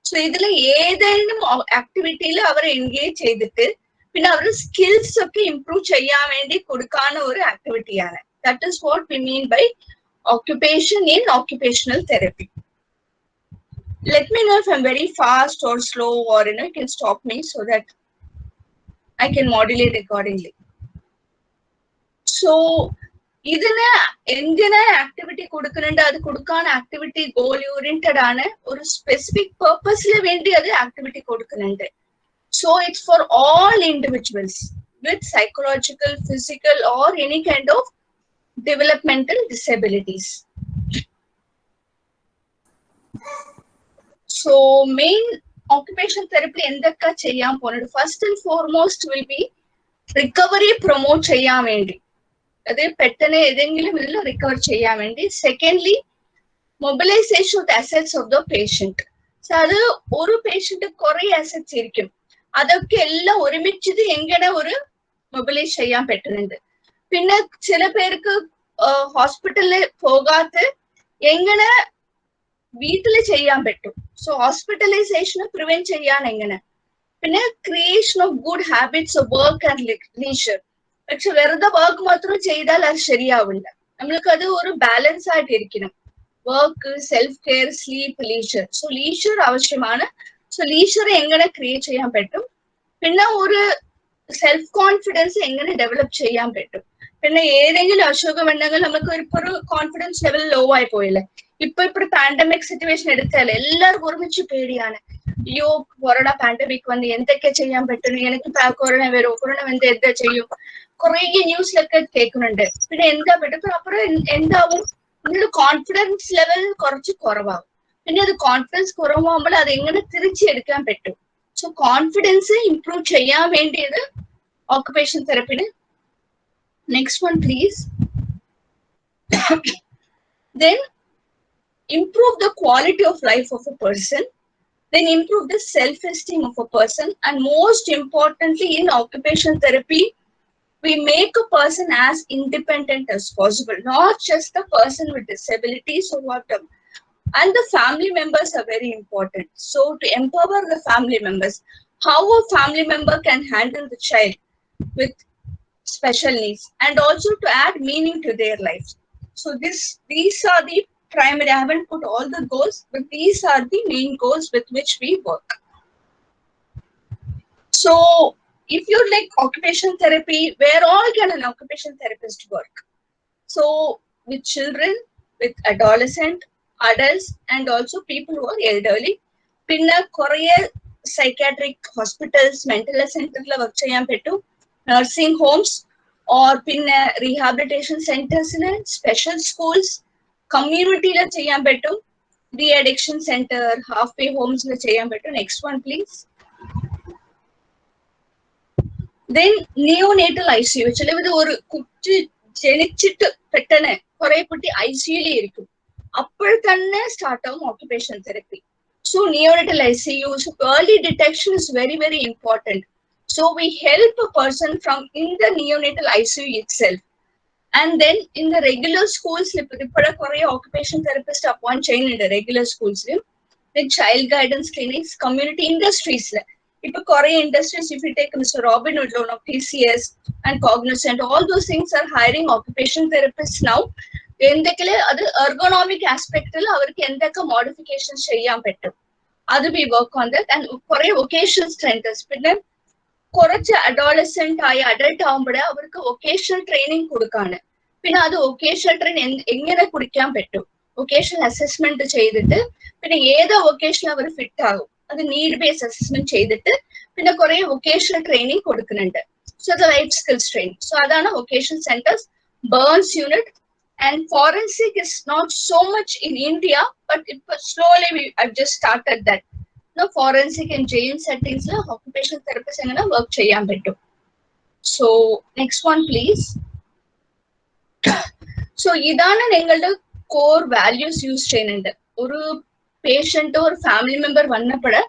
So ഇതിൽ ഏതെങ്കിലും ആക്ടിവിറ്റിയിൽ അവർ engage ചെയ്തിട്ട് പിന്നെ അവർ skills ഒക്കെ ഇംപ്രൂവ് ചെയ്യാൻ വേണ്ടി കൊടുക്കാവുന്ന ഒരു ആക്ടിവിറ്റിയാണ്. That is what we mean by occupation in occupational therapy. Let me know if I'm very fast or slow, or you can stop me so that I can modulate accordingly. So ഇതിന് എന്തിനാ activity കൊടുക്കുന്നുണ്ട്, അത് കൊടുക്കാൻ activity goal oriented ആണ്. ഒരു specific പർപ്പസിന് വേണ്ടി അത് ആക്ടിവിറ്റി കൊടുക്കുന്നുണ്ട്. So it's for all individuals with psychological, physical or any kind of developmental disabilities. So main occupational therapy എന്തൊക്കെ ചെയ്യാൻ പോകുന്നത്? First and foremost will be recovery promote ചെയ്യാൻ വേണ്ടി, അത് പെട്ടെന്ന് ഏതെങ്കിലും ഇതിൽ റിക്കവർ ചെയ്യാൻ വേണ്ടി. Secondly mobilisation of the assets of the patient. അത് ഒരു പേഷ്യന്റ് കുറെ അസറ്റ്സ് ഇരിക്കും, അതൊക്കെ എല്ലാം ഒരുമിച്ചത് എങ്ങനെ ഒരു മൊബിലൈസ് ചെയ്യാൻ പറ്റുന്നുണ്ട്. പിന്നെ ചില പേർക്ക് ഹോസ്പിറ്റലിൽ പോകാത്ത എങ്ങനെ വീട്ടില് ചെയ്യാൻ പറ്റും. സോ ഹോസ്പിറ്റലൈസേഷന് പ്രിവെന്റ് ചെയ്യാൻ എങ്ങനെ. പിന്നെ creation of good habits of work and leisure. പക്ഷെ വെറുതെ വർക്ക് മാത്രം ചെയ്താൽ അത് ശരിയാവില്ല. നമ്മൾക്ക് അത് ഒരു ബാലൻസ് ആയിട്ട് ഇരിക്കണം. Work, self care, sleep, leisure. So leisure ആവശ്യമാണ്. സോ ലീഷർ എങ്ങനെ ക്രിയേറ്റ് ചെയ്യാൻ പറ്റും. പിന്നെ ഒരു സെൽഫ് കോൺഫിഡൻസ് എങ്ങനെ ഡെവലപ്പ് ചെയ്യാൻ പറ്റും. പിന്നെ ഏതെങ്കിലും അസുഖം ഉണ്ടെങ്കിൽ നമുക്ക് ഇപ്പൊ ഒരു കോൺഫിഡൻസ് ലെവൽ ലോ ആയി പോയില്ലേ. ഇപ്പൊ പാൻഡമിക് സിറ്റുവേഷൻ എടുത്താൽ എല്ലാവർക്കും ഒരുമിച്ച് പേടിയാണ്. അയ്യോ കൊറോണ പാൻഡമിക് വന്ന് എന്തൊക്കെ ചെയ്യാൻ പറ്റുന്നു, എനിക്ക് കൊറോണ വരും, കൊറോണ വന്ന് എന്താ ചെയ്യും, കുറെ ന്യൂസിലൊക്കെ കേൾക്കുന്നുണ്ട്. പിന്നെ എന്താ പറ്റും, അപ്പുറം എന്താവും, നിങ്ങളുടെ കോൺഫിഡൻസ് ലെവൽ കുറച്ച് കുറവാകും. പിന്നെ അത് കോൺഫിഡൻസ് കുറവാകുമ്പോൾ അത് എങ്ങനെ തിരിച്ചെടുക്കാൻ പറ്റും. സോ കോൺഫിഡൻസ് ഇംപ്രൂവ് ചെയ്യാൻ വേണ്ടിയത് ഓക്കുപേഷൻ തെറപ്പിന്. Next one please. Then improve the quality of life of a person, then improve the self-esteem of a person, and most importantly in occupational therapy we make a person as independent as possible, not just the person with disabilities or whatever. And the family members are very important. So to empower the family members, how a family member can handle the child with special needs, and also to add meaning to their lives. So these are the primary. I haven't put all the goals, but these are the main goals with which we work. So if you like occupational therapy, where all can an occupational therapist work? So with children, with adolescent, adults, and also people who are elderly. Pinna Korea psychiatric hospitals, mental health centers la work cheyan pettu, nursing homes or pinna rehabilitation centers in special schools, community la cheyan pettu, de-addiction center, halfway homes la cheyan pettu. Next one please. Then neonatal ICU. ചിലവത് ഒരു കുട്ടി ജനിച്ചിട്ട് പെട്ടെന്ന് കുറെ കുട്ടി ICU ഇരിക്കും, അപ്പോൾ തന്നെ start ആവും occupational therapy. So neonatal ICU, so early detection is very, very important. So we help a person from in the neonatal ICU itself. And then in the regular schools, occupational therapist appoint chain in the regular schools, then child guidance clinics, community industries. If Korea industries, if you take Mr. Robin of TCS and Cognizant, all those things are hiring occupational therapists now. എന്തൊക്കെ അത് എർഗോണോമിക് ആസ്പെക്ടിൽ അവർക്ക് എന്തൊക്കെ modification ചെയ്യാൻ പറ്റും, അത് we work on that. And കുറെ vocational centres, പിന്നെ കുറച്ച് അഡോളസെന്റ് ആയി അഡൾട്ട് ആകുമ്പോഴേ അവർക്ക് വൊക്കേഷണൽ ട്രെയിനിങ് കൊടുക്കാണ്. പിന്നെ അത് വൊക്കേഷണൽ ട്രെയിനിങ് എങ്ങനെ കുടിക്കാൻ പറ്റും, വൊക്കേഷണൽ അസസ്മെന്റ് ചെയ്തിട്ട് പിന്നെ ഏത് വൊക്കേഷണൽ അവർ ഫിറ്റ് ആകും, അത് നീഡ് ബേസ്ഡ് അസസ്മെന്റ് ചെയ്തിട്ട് പിന്നെ കുറെ വൊക്കേഷണൽ ട്രെയിനിങ് കൊടുക്കുന്നുണ്ട്. So the life skills training. So അതാണ് vocational centres. Burns unit and forensic is not so much in India, but slowly I've just started that. No, forensic and jail settings la occupational therapist engana work cheyan pettu. So next one please. So idana ningalde core values use cheynunde. Oru patient or family member vannapada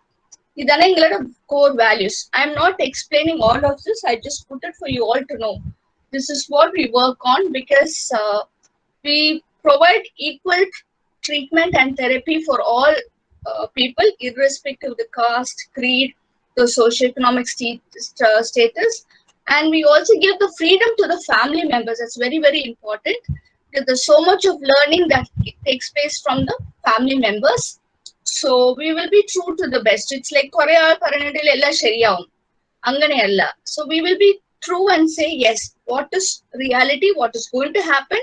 idana ningalde core values. I am not explaining all of this, I just put it for you all to know. This is what we work on, because we provide equal treatment and therapy for all people, irrespective of the caste, creed, the socioeconomic status. And we also give the freedom to the family members. That's very, very important, because there's so much of learning that takes place from the family members. So we will be true to the best. It's like Korea Paranadil ella shariyavum angane alla. So we will be true and say yes, what is reality, what is going to happen,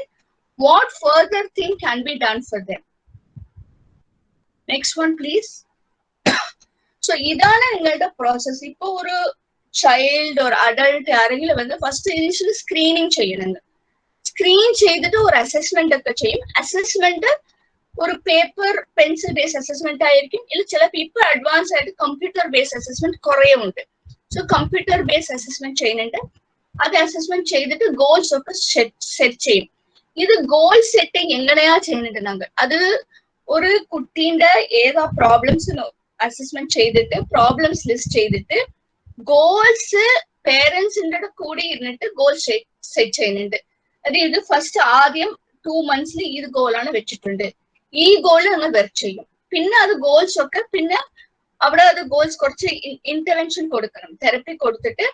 what further thing can be done for them. Next one please. So idana ningalde process. Ipo oru child or adult yareങ്കിലും வந்து first initial screening ചെയ്യണം. Screen ചെയ്തിട്ട് ഒരു assessment ഒക്കെ ചെയ്യും. Assessment ഒരു paper pencil based assessment ആയിരിക്കും, ഇല്ല ചില people അഡ്വാൻസ് ആയിട്ട് കമ്പ്യൂട്ടർ ബേസ്ഡ് അസസ്മെന്റ് കുറേ ഉണ്ട്. സോ കമ്പ്യൂട്ടർ ബേസ്ഡ് അസസ്മെന്റ് ചെയ്യുന്നുണ്ട്. അത് അസസ്മെന്റ് ചെയ്തിട്ട് ഗോൾസ് ഒക്കെ സെറ്റ് ചെയ്യും. ഇത് ഗോൾ സെറ്റിംഗ് എങ്ങനെയാ ചെയ്യുന്നുണ്ടെങ്കിൽ അത് ഒരു കുട്ടീന്റെ ഏതാ പ്രോബ്ലംസ് അസസ്മെന്റ് ചെയ്തിട്ട് പ്രോബ്ലംസ് ലിസ്റ്റ് ചെയ്തിട്ട് ഗോൾസ് പേരൻസിന്റെ കൂടെ ഇരുന്നിട്ട് ഗോൾ സെറ്റ് ചെയ്യുന്നുണ്ട്. അതായത് ഫസ്റ്റ് ആദ്യം 2 months ഈ ഗോളാണ് വെച്ചിട്ടുണ്ട്, ഈ ഗോൾ ഞങ്ങൾ വർക്ക് ചെയ്യും. പിന്നെ അത് ഗോൾസ് ഒക്കെ പിന്നെ അവിടെ അത് ഗോൾസ് കുറച്ച് ഇന്റർവെൻഷൻ കൊടുക്കണം, തെറപ്പി കൊടുത്തിട്ട്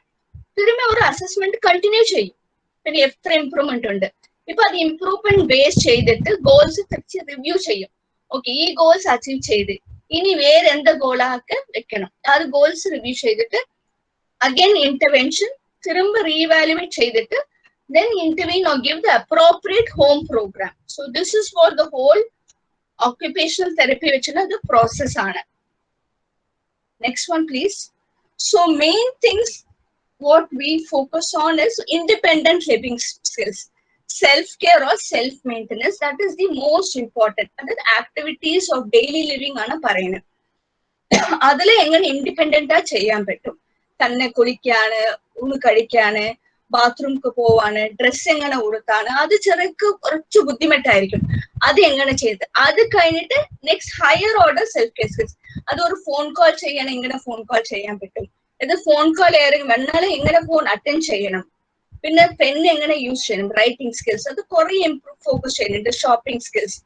തിരുമ്പി ഒരു അസസ്മെന്റ് കണ്ടിന്യൂ ചെയ്യും. പിന്നെ എത്ര ഇംപ്രൂവ്മെന്റ് ഉണ്ട്, ഇപ്പൊ അത് ഇംപ്രൂവ്മെന്റ് ബേസ് ചെയ്തിട്ട് ഗോൾസ് തിരിച്ച് റിവ്യൂ ചെയ്യും. ഓക്കെ, ഈ ഗോൾസ് അച്ചീവ് ചെയ്ത് ഇനി വേറെ എന്ത് ഗോളാക്ക് വെക്കണം, അത് ഗോൾസ് റിവ്യൂ ചെയ്തിട്ട് അഗൈൻ ഇന്റർവെൻഷൻ തിരുമ്പ് റീവാലുവേറ്റ് ചെയ്തിട്ട് then intervene or give the appropriate home program. So this is for the whole occupational therapy which is the process aanu. Next one please. So main things what we focus on is independent living skills, self care or self maintenance. That is the most important, that is activities of daily living aanu parayunu. adile engane independent ah cheyan pettum, tanne kulikkane unu kadikkane ബാത്റൂമിക്ക് പോവാണ്, dress എങ്ങനെ ഉടുത്താണ്, അത് ചെറിയ കുറച്ച് ബുദ്ധിമുട്ടായിരിക്കും. അത് എങ്ങനെ ചെയ്ത് അത് കഴിഞ്ഞിട്ട് next higher order self care skills. അത് ഒരു ഫോൺ കോൾ ചെയ്യണം, എങ്ങനെ ഫോൺ കോൾ ചെയ്യാൻ പറ്റും, ഇത് ഫോൺ കോൾ വന്നാലും എങ്ങനെ ഫോൺ അറ്റൻഡ് ചെയ്യണം, പിന്നെ പെൻ എങ്ങനെ യൂസ് ചെയ്യണം, റൈറ്റിംഗ് സ്കിൽസ് അത് കുറെ ഫോക്കസ് ചെയ്യുന്നുണ്ട്. ഷോപ്പിംഗ് സ്കിൽസ്,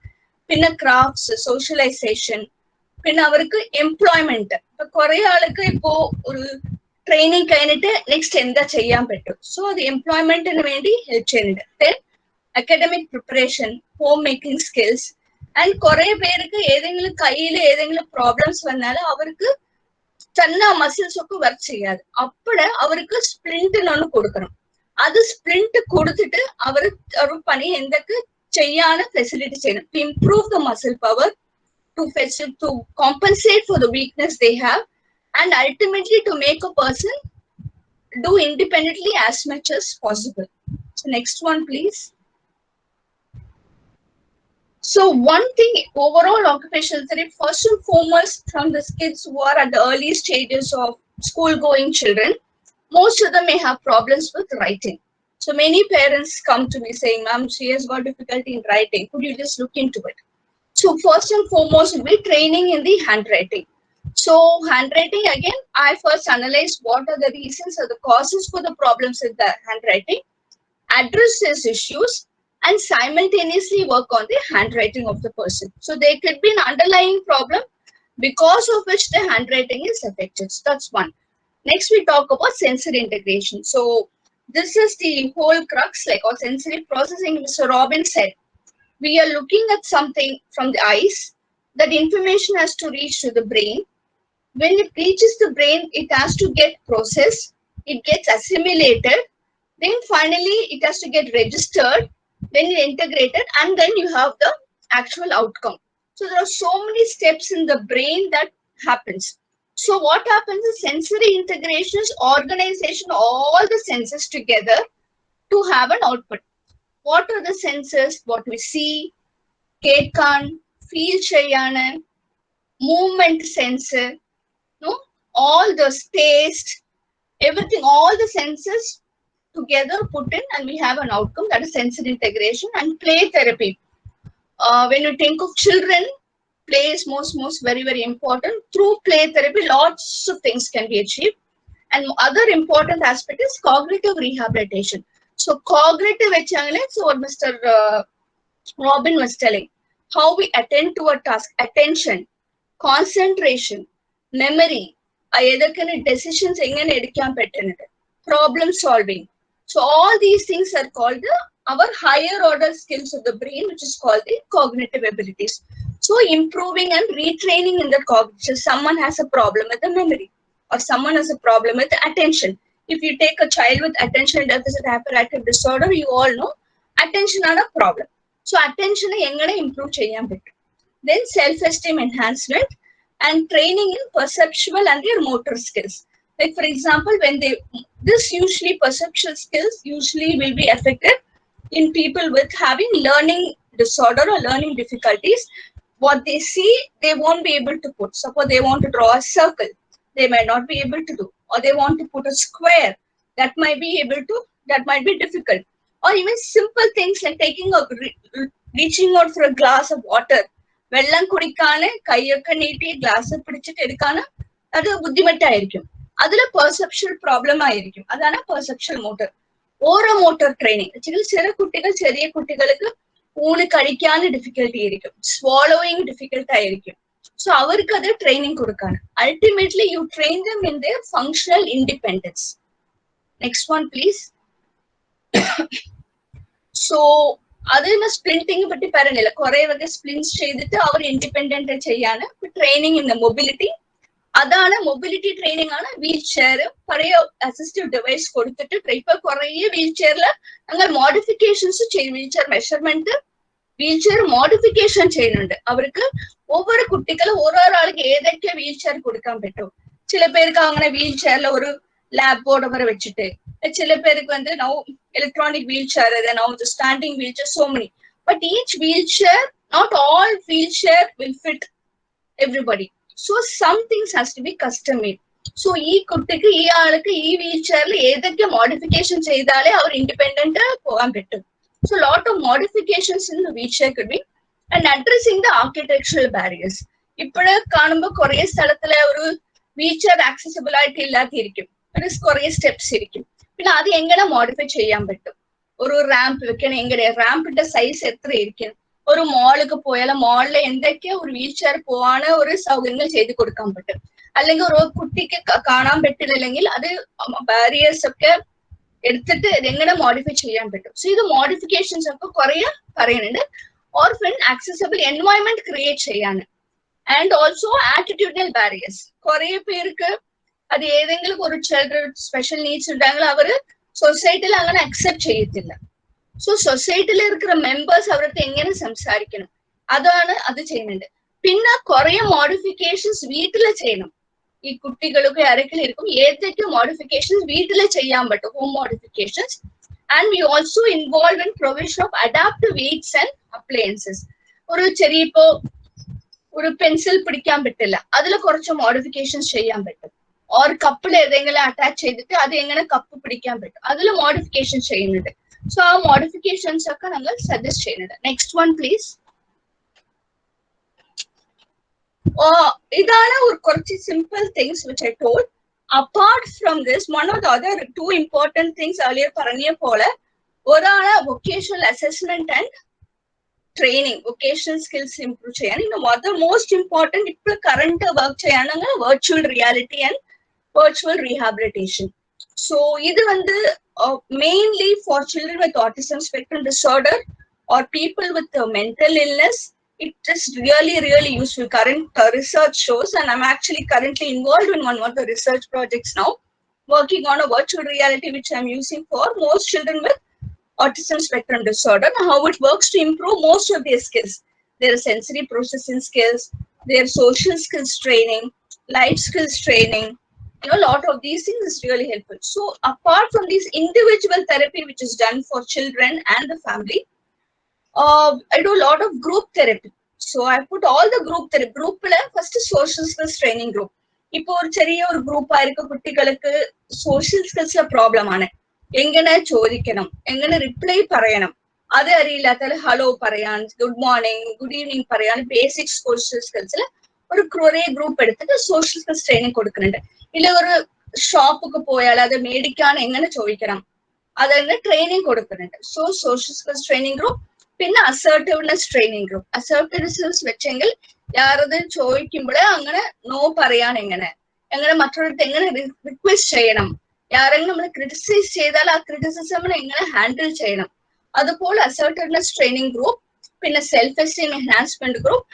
പിന്നെ ക്രാഫ്റ്റ്സ്, സോഷ്യലൈസേഷൻ, പിന്നെ അവർക്ക് എംപ്ലോയ്മെന്റ്. ഇപ്പൊ കുറെ ആൾക്ക് ഇപ്പോ ഒരു ട്രെയിനിങ് കഴിഞ്ഞിട്ട് നെക്സ്റ്റ് എന്താ ചെയ്യാൻ പറ്റും, സോ അത് എംപ്ലോയ്മെന്റിന് വേണ്ടി ഹെൽപ്പ് ചെയ്യുന്നുണ്ട്. Academic preparation, home making skills. And കുറെ പേർക്ക് ഏതെങ്കിലും കയ്യിൽ ഏതെങ്കിലും പ്രോബ്ലംസ് വന്നാൽ അവർക്ക് തന്നെ മസിൽസ് ഒക്കെ വർക്ക് ചെയ്യാതെ അപ്പോഴേ അവർക്ക് സ്പ്ലിന്റിനൊന്ന് കൊടുക്കണം. അത് സ്പ്ലിന്റ് കൊടുത്തിട്ട് അവർ ഒരു പണി എന്തൊക്കെ ചെയ്യാൻ ഫെസിലിറ്റി ചെയ്യണം, to improve the muscle power, to compensate for the weakness they have, and ultimately to make a person do independently as much as possible. So next one please. So one thing, overall occupational therapy, first and foremost from the kids who are at the early stages of school going children, most of them may have problems with writing. So many parents come to me saying, ma'am, she has got difficulty in writing, could you just look into it? So first and foremost will be training in the handwriting. So handwriting, again, I first analyzed what are the reasons or the causes for the problems with the handwriting, address these issues, and simultaneously work on the handwriting of the person. So there could be an underlying problem because of which the handwriting is affected. So that's one. Next, we talk about sensory integration. So this is the whole crux, like our sensory processing. Mr. Robin said, we are looking at something from the eyes, that information has to reach to the brain. When it reaches the brain, it has to get processed, it gets assimilated, then finally it has to get registered, then integrated, and then you have the actual outcome. So there are so many steps in the brain that happens. So what happens is sensory integration is organization of all the senses together to have an output. What are the senses? What we see, ketkan, feel cheyana, movement sensor, no, all the taste, everything, all the senses together put in, and we have an outcome, that is sensory integration. And play therapy, when you think of children, play is most very important. Through play therapy lots of things can be achieved. And other important aspect is cognitive rehabilitation. So cognitive, so what Mr. Robin was telling, how we attend to a task, attention, concentration, memory, decisions, problem solving. So all these things are called our higher order skills of the brain, which is called the cognitive abilities. So improving and retraining in the cognition. Someone has a problem with the memory, or someone has a problem with the attention. If you take a child with attention deficit hyperactive disorder, you all know attention is a problem. So attention improve cheyan bettu. Then self-esteem enhancement and training in perceptual and their motor skills. Like for example, when this usually perceptual skills usually will be affected in people with having learning disorder or learning difficulties. what they see, they won't be able to put. Suppose they want to draw a circle, they might not be able to do, or they want to put a square, that might be difficult. Or even simple things like reaching out for a glass of water, വെള്ളം കുടിക്കാന് കൈയൊക്കെ നീട്ടി glass പിടിച്ചിട്ട് എടുക്കാന് അത് ബുദ്ധിമുട്ടായിരിക്കും. അതിൽ perception problem ആയിരിക്കും. അതാണ് പെർസെപ്ഷൻ മോട്ടർ. ഓരോ മോട്ടോർ ട്രെയിനിങ് ചെറിയ കുട്ടികൾക്ക് ഊണ് കഴിക്കാൻ ഡിഫിക്കൽട്ടി ആയിരിക്കും, swallowing ഡിഫിക്കൽട്ട് ആയിരിക്കും. സോ അവർക്ക് അത് ട്രെയിനിങ് കൊടുക്കാണ്. Ultimately U train them in there functional independence. Next one please. So അതിന് സ്പ്ലിന്റിങ് പറ്റി പറഞ്ഞില്ല, കുറെ വക സ്പ്ലിൻസ് ചെയ്തിട്ട് അവർ ഇൻഡിപെൻഡന്റ് ചെയ്യാണ് ട്രെയിനിങ് ഇൻ മൊബിലിറ്റി. അതാണ് മൊബിലിറ്റി ട്രെയിനിങ് ആണ്. വീൽ ചെയർ കുറേ അസിസ്റ്റീവ് ഡിവൈസ് കൊടുത്തിട്ട് ഇപ്പൊ കുറേ വീൽ ചെയറിൽ ഞങ്ങൾ മോഡിഫിക്കേഷൻസ് ചെയ്യും. Wheel chair measurement, wheel chair modification ചെയ്യുന്നുണ്ട്. അവർക്ക് ഒവ്വൊരു കുട്ടികളും ഓരോരാൾക്ക് ഏതൊക്കെ വീൽ ചെയർ കൊടുക്കാൻ പറ്റും. ചില പേർക്ക് അങ്ങനെ വീൽ ചെയറിൽ ഒരു ലാബ് ബോർഡ് വരെ വെച്ചിട്ട്, ചില പേർക്ക് now electronic wheelchair, now standing wheelchair, so many. But each wheelchair, not all wheelchair will fit everybody. So some things has to be custom made. So ഈ കുട്ടിക്ക് ഈ ആൾക്ക് ഈ wheel ചെയറിൽ ഏതൊക്കെ modification ചെയ്താലേ അവർ independent പോകാൻ പറ്റും. So lot of modifications in the wheelchair could be, and addressing the architectural barriers. ഇപ്പോഴ് കാണുമ്പോൾ കുറേ സ്ഥലത്തിലെ ഒരു വീൽ ചെയർ ആക്സസിബിൾ ആയിട്ട് ഇല്ലാത്തിരിക്കും, കുറേ സ്റ്റെപ്സ് ഇരിക്കും. പിന്നെ അത് എങ്ങനെ മോഡിഫൈ ചെയ്യാൻ പറ്റും? ഒരു റാമ്പ് വെക്കണം, എങ്ങനെ റാമ്പിന്റെ സൈസ് എത്ര ഇരിക്കും? ഒരു മോളിലേക്ക് പോയാൽ മോളിൽ എന്തൊക്കെ ഒരു വീൽ ചെയർ പോവാണ് ഒരു സൗകര്യങ്ങൾ ചെയ്ത് കൊടുക്കാൻ പറ്റും. അല്ലെങ്കിൽ ഒരു കുട്ടിക്ക് കാണാൻ പറ്റില്ലെങ്കിൽ അത് ബാരിയേഴ്സ് ഒക്കെ എടുത്തിട്ട് എങ്ങനെ മോഡിഫൈ ചെയ്യാൻ പറ്റും. സോ ഇത് മോഡിഫിക്കേഷൻസ് ഒക്കെ കുറെ പറയുന്നുണ്ട്. ഓർഫൻ ആക്സസിബിൾ എൻവയോൺമെന്റ് ക്രിയേറ്റ് ചെയ്യാൻ. And also attitudinal barriers. കുറെ പേർക്ക് അത് ഏതെങ്കിലും ഒരു ചിൽഡ്രൻ സ്പെഷ്യൽ നീഡ്സ് ഉണ്ടെങ്കിൽ അവർ സൊസൈറ്റിയിൽ അങ്ങനെ അക്സെപ്റ്റ് ചെയ്യത്തില്ല. സോ സൊസൈറ്റിയിൽ ഇരിക്കുന്ന മെമ്പേഴ്സ് അവരുടെ എങ്ങനെ സംസാരിക്കണം, അതാണ് അത് ചെയ്യുന്നുണ്ട്. പിന്നെ കുറെ മോഡിഫിക്കേഷൻസ് വീട്ടില് ചെയ്യണം. ഈ കുട്ടികൾക്ക് ആരെങ്കിലും ഇരിക്കും, ഏതൊക്കെ മോഡിഫിക്കേഷൻസ് വീട്ടില് ചെയ്യാൻ പറ്റും, home modifications. And we also involve in provision of adaptive AIDS and appliances. ഒരു ചെറിയ ഇപ്പോ ഒരു പെൻസിൽ പിടിക്കാൻ പറ്റില്ല, അതിൽ കുറച്ച് മോഡിഫിക്കേഷൻസ് ചെയ്യാൻ പറ്റും. ഓർ കപ്പിൽ ഏതെങ്കിലും അറ്റാച്ച് ചെയ്തിട്ട് അത് എങ്ങനെ കപ്പ് പിടിക്കാൻ പറ്റും, അതിൽ മോഡിഫിക്കേഷൻ ചെയ്യുന്നുണ്ട്. സോ ആ മോഡിഫിക്കേഷൻസ് ഒക്കെ ഞങ്ങൾ സജസ്റ്റ് ചെയ്യുന്നുണ്ട്. Next one please. ഇതാണ് ഒരു കുറച്ച് simple things which I told. Apart from this, one of the other two important things earlier പറഞ്ഞ പോലെ, ഒരാളെ vocational assessment and training, vocational skills improve ചെയ്യാൻ. ഇന്ന് മോസ്റ്റ് ഇമ്പോർട്ടന്റ് ഇപ്പോൾ കറണ്ട് വർക്ക് ചെയ്യാണെങ്കിൽ virtual reality and virtual rehabilitation. So ഇത് mainly for children with autism spectrum disorder or people with mental illness. It is really useful. Current research shows, and I'm actually currently involved in one of the research projects now, working on a virtual reality which I'm using for most children with autism spectrum disorder, and how it works to improve most of their skills, their sensory processing skills, their social skills training, life skills training. A lot of these things is really helpful. So apart from this individual therapy which is done for children and the family, I do a lot of group therapy. So I put all the group therapy. Group first social skills training group. Ipo or cheriya or group aayirukku kuttikalukku social skills la problem aanu. Engane chodikkanam, engane reply parayanam, adu ariyillathal hello parayan, good morning, good evening parayan, basic social skills la ഒരു കുറേ group എടുത്തിട്ട് social skills training കൊടുക്കുന്നുണ്ട്. ഇല്ല ഒരു ഷോപ്പൊക്കെ പോയാൽ അത് മേടിക്കാൻ എങ്ങനെ ചോദിക്കണം, അതിന് ട്രെയിനിങ് കൊടുക്കുന്നുണ്ട്. So social skills training group. പിന്നെ അസർട്ടീവ്നെസ് ട്രെയിനിങ് ഗ്രൂപ്പ്. അസർട്ടീവ്നെസ് വെച്ചെങ്കിൽ യാരത് ചോദിക്കുമ്പോൾ അങ്ങനെ നോ പറയാൻ എങ്ങനെ മറ്റൊരിടത്ത് എങ്ങനെ റിക്വസ്റ്റ് ചെയ്യണം, ആരെങ്കിലും നമ്മൾ ക്രിറ്റിസൈസ് ചെയ്താൽ ആ ക്രിറ്റിസിസം എങ്ങനെ ഹാൻഡിൽ ചെയ്യണം, അതുപോലെ അസർട്ടീവ്നെസ് ട്രെയിനിങ് ഗ്രൂപ്പ്. പിന്നെ self esteem enhancement group.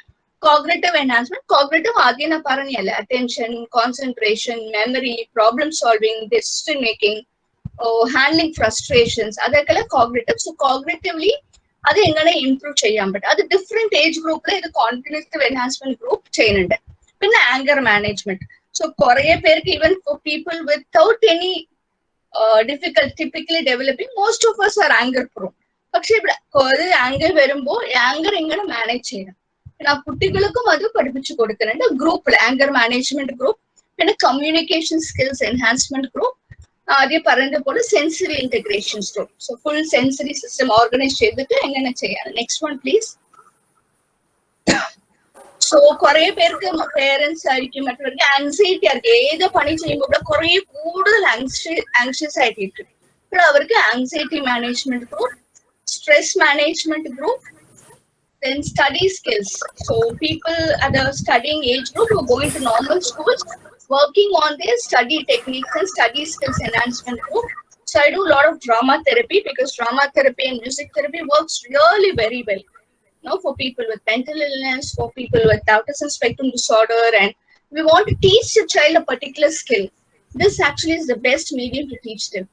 Cognitive enhancement. Cognitive ആദ്യം ഞാൻ പറഞ്ഞല്ലേ, attention, concentration, memory, problem solving, decision making, handling frustrations, അതൊക്കെ കോഗ്നിറ്റീവ്. സോ കോഗ്നിറ്റീവ്ലി അത് എങ്ങനെ ഇംപ്രൂവ് ചെയ്യാൻ പറ്റും, അത് ഡിഫറെന്റ് ഏജ് ഗ്രൂപ്പിൽ ഇത് കോഗ്നിറ്റീവ് എൻഹാൻസ്മെന്റ് ഗ്രൂപ്പ് ചെയ്യുന്നുണ്ട്. പിന്നെ ആങ്കർ മാനേജ്മെന്റ്. സോ കുറെ പേർക്ക് even for people without any difficult typically developing, most of us are anchor pro. പക്ഷെ ഇവിടെ ഒരു ആങ്കർ വരുമ്പോൾ ആങ്കർ എങ്ങനെ മാനേജ് ചെയ്യണം, പിന്നെ ആ കുട്ടികൾക്കും അത് പഠിപ്പിച്ചു കൊടുക്കുന്നുണ്ട്. ഗ്രൂപ്പിൽ ആങ്കർ മാനേജ്മെന്റ് ഗ്രൂപ്പ്, പിന്നെ കമ്മ്യൂണിക്കേഷൻ സ്കിൽസ് എൻഹാൻസ്മെന്റ് ഗ്രൂപ്പ്, ആദ്യം പറഞ്ഞതുപോലെ sensory integration group. So full sensory system organise ചെയ്തിട്ട് എങ്ങനെ ചെയ്യാം. Next one please. സോ കുറെ പേർക്ക് പേരൻസ് ആയിരിക്കും, മറ്റുള്ളവർക്ക് ആൻസൈറ്റി ആയിരിക്കും. ഏത് പണി ചെയ്യുമ്പോൾ ഇവിടെ കുറെ കൂടുതൽ ആങ്ഷ്യസ് ആയിട്ടിരിക്കും. ഇവിടെ അവർക്ക് anxiety management group, stress management group, then study skills. So people at the studying age group who are going to normal schools, working on their study techniques and study skills enhancement group. So I do a lot of drama therapy because drama therapy and music therapy works really very well. You know, for people with mental illness, for people with autism spectrum disorder, and we want to teach the child a particular skill. This actually is the best medium to teach them.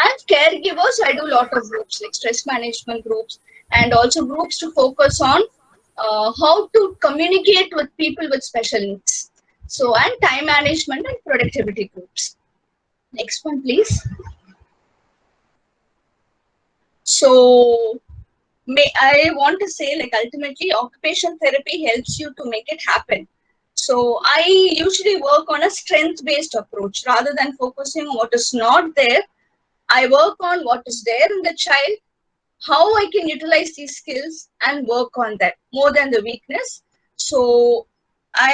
And caregivers, I do a lot of groups like stress management groups, and also groups to focus on how to communicate with people with special needs. So, and time management and productivity groups. Next one, please. So, I want to say, like, ultimately, occupational therapy helps you to make it happen. So, I usually work on a strength-based approach rather than focusing on what is not there. I work on what is there in the child, how I can utilize these skills and work on that more than the weakness. So I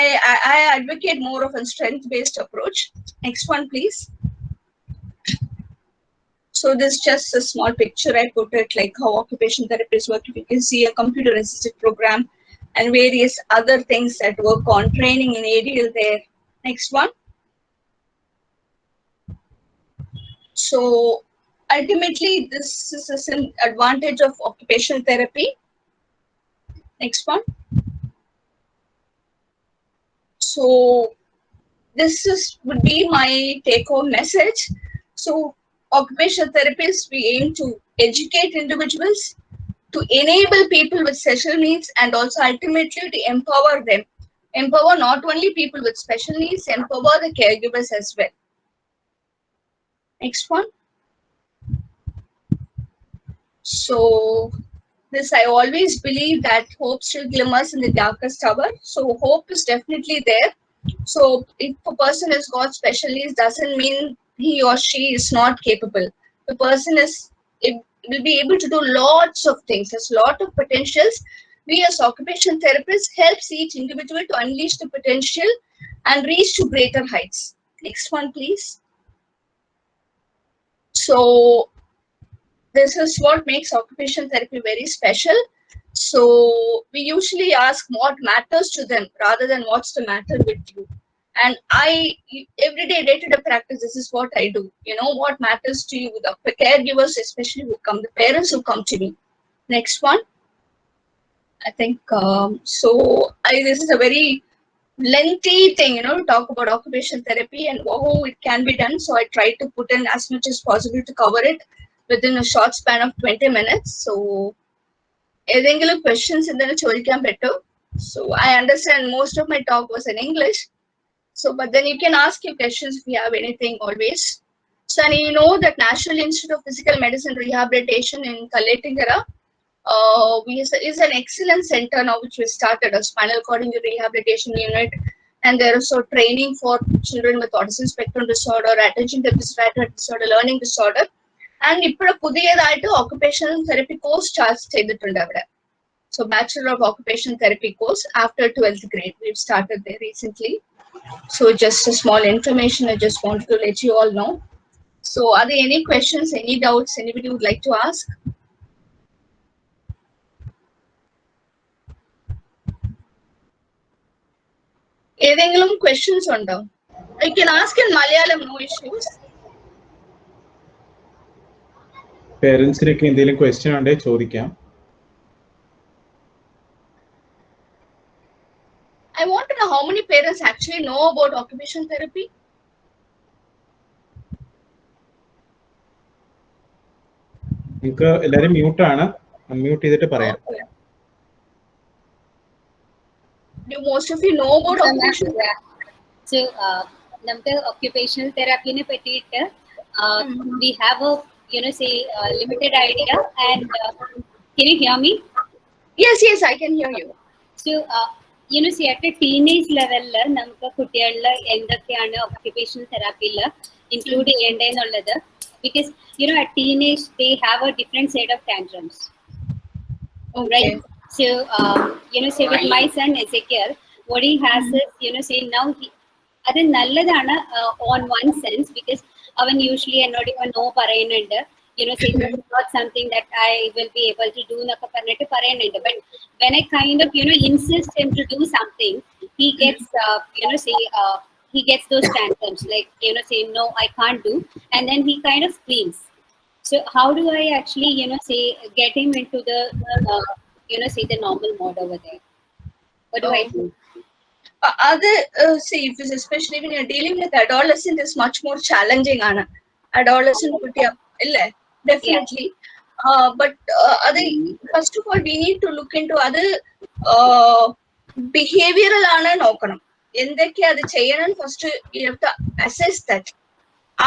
advocate more of a strength-based approach. Next one, please. So this is just a small picture. I put it like how occupational therapists work. You can see a computer-assisted program and various other things that work on training in ADL there. Next one. So ultimately, this is an advantage of occupational therapy. Next one. So this would be my take-home message. So occupational therapists, we aim to educate individuals, to enable people with special needs, and also ultimately to empower them. Empower not only people with special needs, empower the caregivers as well. Next one. So this, I always believe that hope still glimmers in the darkest hour. So hope is definitely there. So if a person has got special needs, doesn't mean he or she is not capable. The person will be able to do lots of things. There's a lot of potentials. We as occupational therapists helps each individual to unleash the potential and reach to greater heights. Next one, please. So this is what makes occupational therapy very special. So we usually ask what matters to them rather than what's the matter with you. And I, every day, day-to-day practice, this is what I do. You know, what matters to you, the caregivers especially who come, the parents who come to me. Next one. I think, this is a very lengthy thing, you know, to talk about occupational therapy and how it can be done. So I try to put in as much as possible to cover it within a short span of 20 minutes. So, any questions in the chodikan better. So I understand most of my talk was in English. So, but then you can ask your questions if you have anything always. So, and you know that National Institute of Physical Medicine Rehabilitation in Kalletingara is an excellent center now, which we started a spinal cord injury rehabilitation unit. And there is also training for children with autism spectrum disorder, attention deficit disorder, learning disorder. And ഇപ്പോൾ പുതിയതായിട്ട് occupational therapy course charge ചെയ്തിട്ടുണ്ട് അവിടെ. So Bachelor of Occupational Therapy course after 12th grade. We've started there recently. So just a small information I just wanted to let you all know. So are there any questions, any doubts anybody would like to ask? ഏതെങ്കിലും questions ഉണ്ടോ? I can ask in Malayalam, no issues. പേരൻസിനൊക്കെ എന്തെങ്കിലും question ഉണ്ടെങ്കിൽ ചോദിക്കാം. I want to know how many parents actually know about occupational therapy. നിങ്ങൾക്ക് എല്ലാവരും മ്യൂട്ടാണ്, unmute ചെയ്തിട്ട് പറയാം. Do most of you know about occupational therapy? So, നമുക്ക് occupational therapy ne pattiyittu we have a limited idea, and can you hear me? Yes, I can hear you. So see at a teenage level നമുക്ക് കുട്ടികളിൽ എന്തൊക്കെയാണ് occupational therapy include ചെയ്യേണ്ടതെന്നുള്ളത്, because at teenage they have a different set of tantrums. Okay. Right? So say with my son Ezekiel, what he has is say now he അത് നല്ലതാണ് on one sense, because അവൻ usually എന്നോട് ഇവൻ no പറയുന്നുണ്ട്, say this is not something that I will be able to do എന്നൊക്കെ പറഞ്ഞിട്ട് പറയുന്നുണ്ട്. But when I kind of insist him to do something, he gets he gets those tantrums, like say no, I can't do, and then he kind of screams. So how do I actually say get him into the say the normal mode over there? What do I do? See, especially when you're dealing with adolescent, is much more challenging. Adolescent, definitely. But first of all, we need to look into other behavioral nokanam. First, you have to assess that.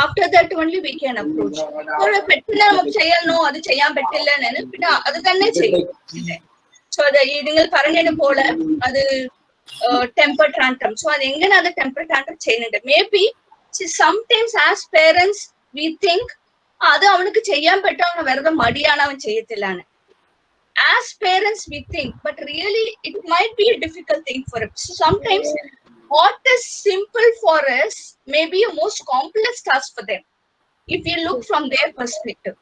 After that only we can approach. Or a petilla no, other chayam petilla and other than so the eating a paranina pola, other temper tantrum. So another temper tantrum chain. Maybe sometimes as parents we think avunukku cheyyam pettavana verada madiyana avan cheyathillana. As parents we think, but really it might be a difficult thing for us. So sometimes what is simple for us may be a most complex task for them, if you look from their perspective.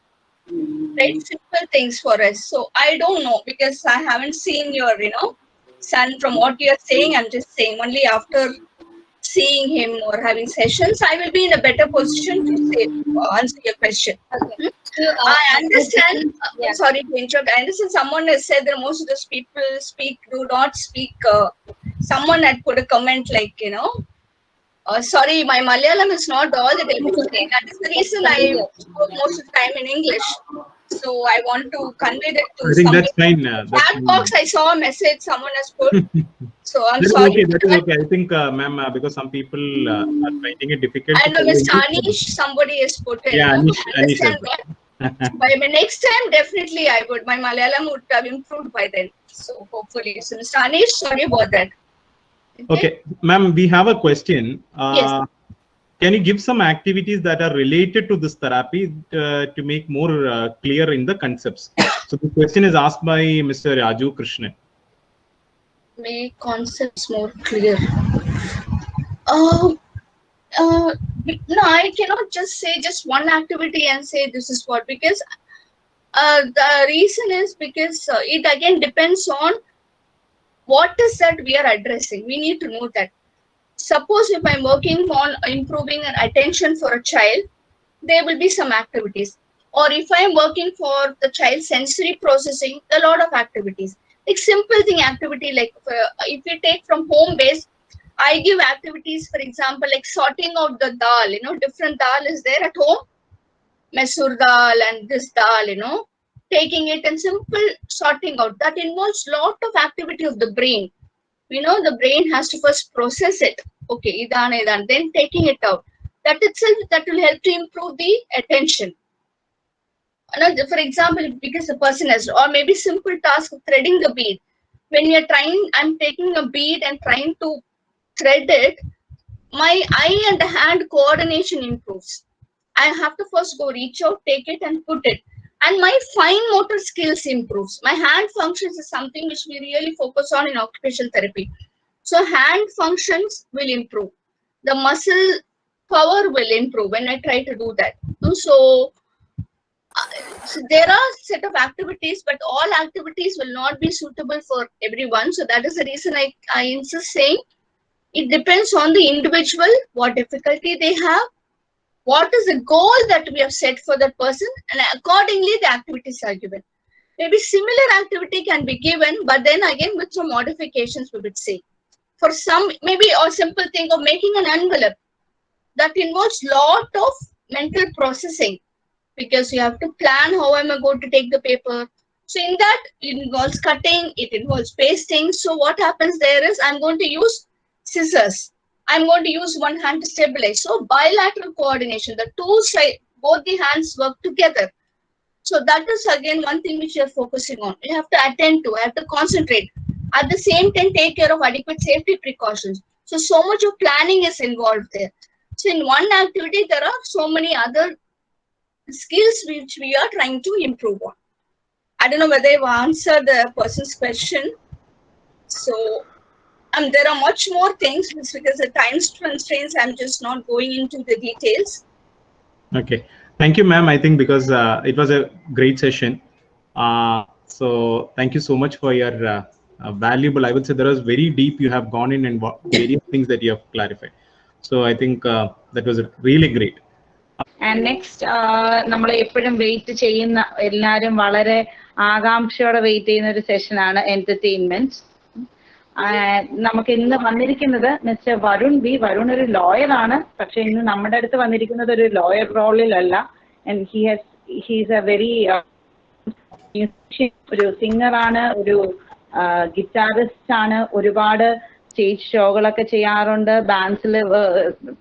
Right? Simple things for us. So I don't know, because I haven't seen your son. From what you are saying, I'm just saying only after seeing him or having sessions I will be in a better position to say answer your question. Okay. So, I understand. Yeah. Sorry to interrupt. I understand someone has said that most of those people do not speak. Someone had put a comment like sorry, my Malayalam is not all that I would say. That is the reason I spoke most of the time in English. So I want to convey that to I think somebody. that's fine. Chat box, I saw a message someone has put. So I'm That is sorry. okay. That is okay. I think, ma'am, because some people are finding it difficult. And Mr. Anish, somebody has put it. Yeah, Anish. Understand that. But next time, definitely I would. My Malayalam would have improved by then. So hopefully. So Mr. Anish, sorry about that. Okay, ma'am, we have a question. Yes. Can you give some activities that are related to this therapy to make more clear in the concepts? So the question is asked by Mr. Raju Krishnan. Make concepts more clear. No, I cannot just say just one activity and say this is what, because the reason is because it again depends on what is that we are addressing. We need to know that. Suppose if I'm working on improving attention for a child, there will be some activities. Or if I'm working for the child's sensory processing, a lot of activities. Like simple thing activity, like if you take from home base, I give activities, for example, like sorting out the dal, different dal is there at home. Mesur dal and this dal, taking it and simple sorting out. That involves lot of activity of the brain. The brain has to first process it. Okay, idan, then taking it out. That itself, that will help to improve the attention. For example, because the person has, or maybe simple task of threading the bead. When you're trying, I'm taking a bead and trying to thread it, my eye and hand coordination improves. I have to first go reach out, take it and put it. And my fine motor skills improves. My hand functions is something which we really focus on in occupational therapy. So hand functions will improve. The muscle power will improve when I try to do that. So there are set of activities, but all activities will not be suitable for everyone. So that is the reason I insist saying it depends on the individual, what difficulty they have, what is the goal that we have set for that person, and accordingly the activities are given. Maybe similar activity can be given, but then again with some modifications we would say. For some, maybe a simple thing of making an envelope, that involves lot of mental processing, because you have to plan how am I going to take the paper. So in that, it involves cutting, it involves pasting. So what happens there is I'm going to use scissors. I'm going to use one hand to stabilize. So bilateral coordination, the two side, both the hands work together. So that is again one thing which you are focusing on. You have to attend to, I have to concentrate. at the same time take care of adequate safety precautions. So much of planning is involved there. So in one activity, there are so many other skills which we are trying to improve on. I don't know whether I've answered the person's question. So there are much more things because the time constraints, I'm just not going into the details. Okay. Thank you, ma'am. I think because it was a great session. So thank you so much for your valuable, I would say there was very deep, you have gone in and various things that you have clarified. So I think that was really great. And next നമ്മൾ എപ്പോഴും wait ചെയ്യുന്ന എല്ലാവരും വളരെ ആകാംക്ഷയോടെ wait ചെയ്യുന്ന ഒരു സെഷനാണ് entertainment. നമുക്ക് ഇന്ന് വന്നിരിക്കുന്നത് മിസ്റ്റർ വരുൺ ബി. വരുൺ ഒരു ലോയർ ആണ്, പക്ഷെ ഇന്ന് നമ്മുടെ അടുത്ത് വന്നിരിക്കുന്നത് ഒരു ലോയർ റോളിലല്ല. ഹീസ് എ വെരി ഒരു സിംഗറാണ്, ഒരു ഗിറ്റാറിസ്റ്റ് ആണ്, ഒരുപാട് സ്റ്റേജ് ഷോകളൊക്കെ ചെയ്യാറുണ്ട്, ബാൻഡ്സിൽ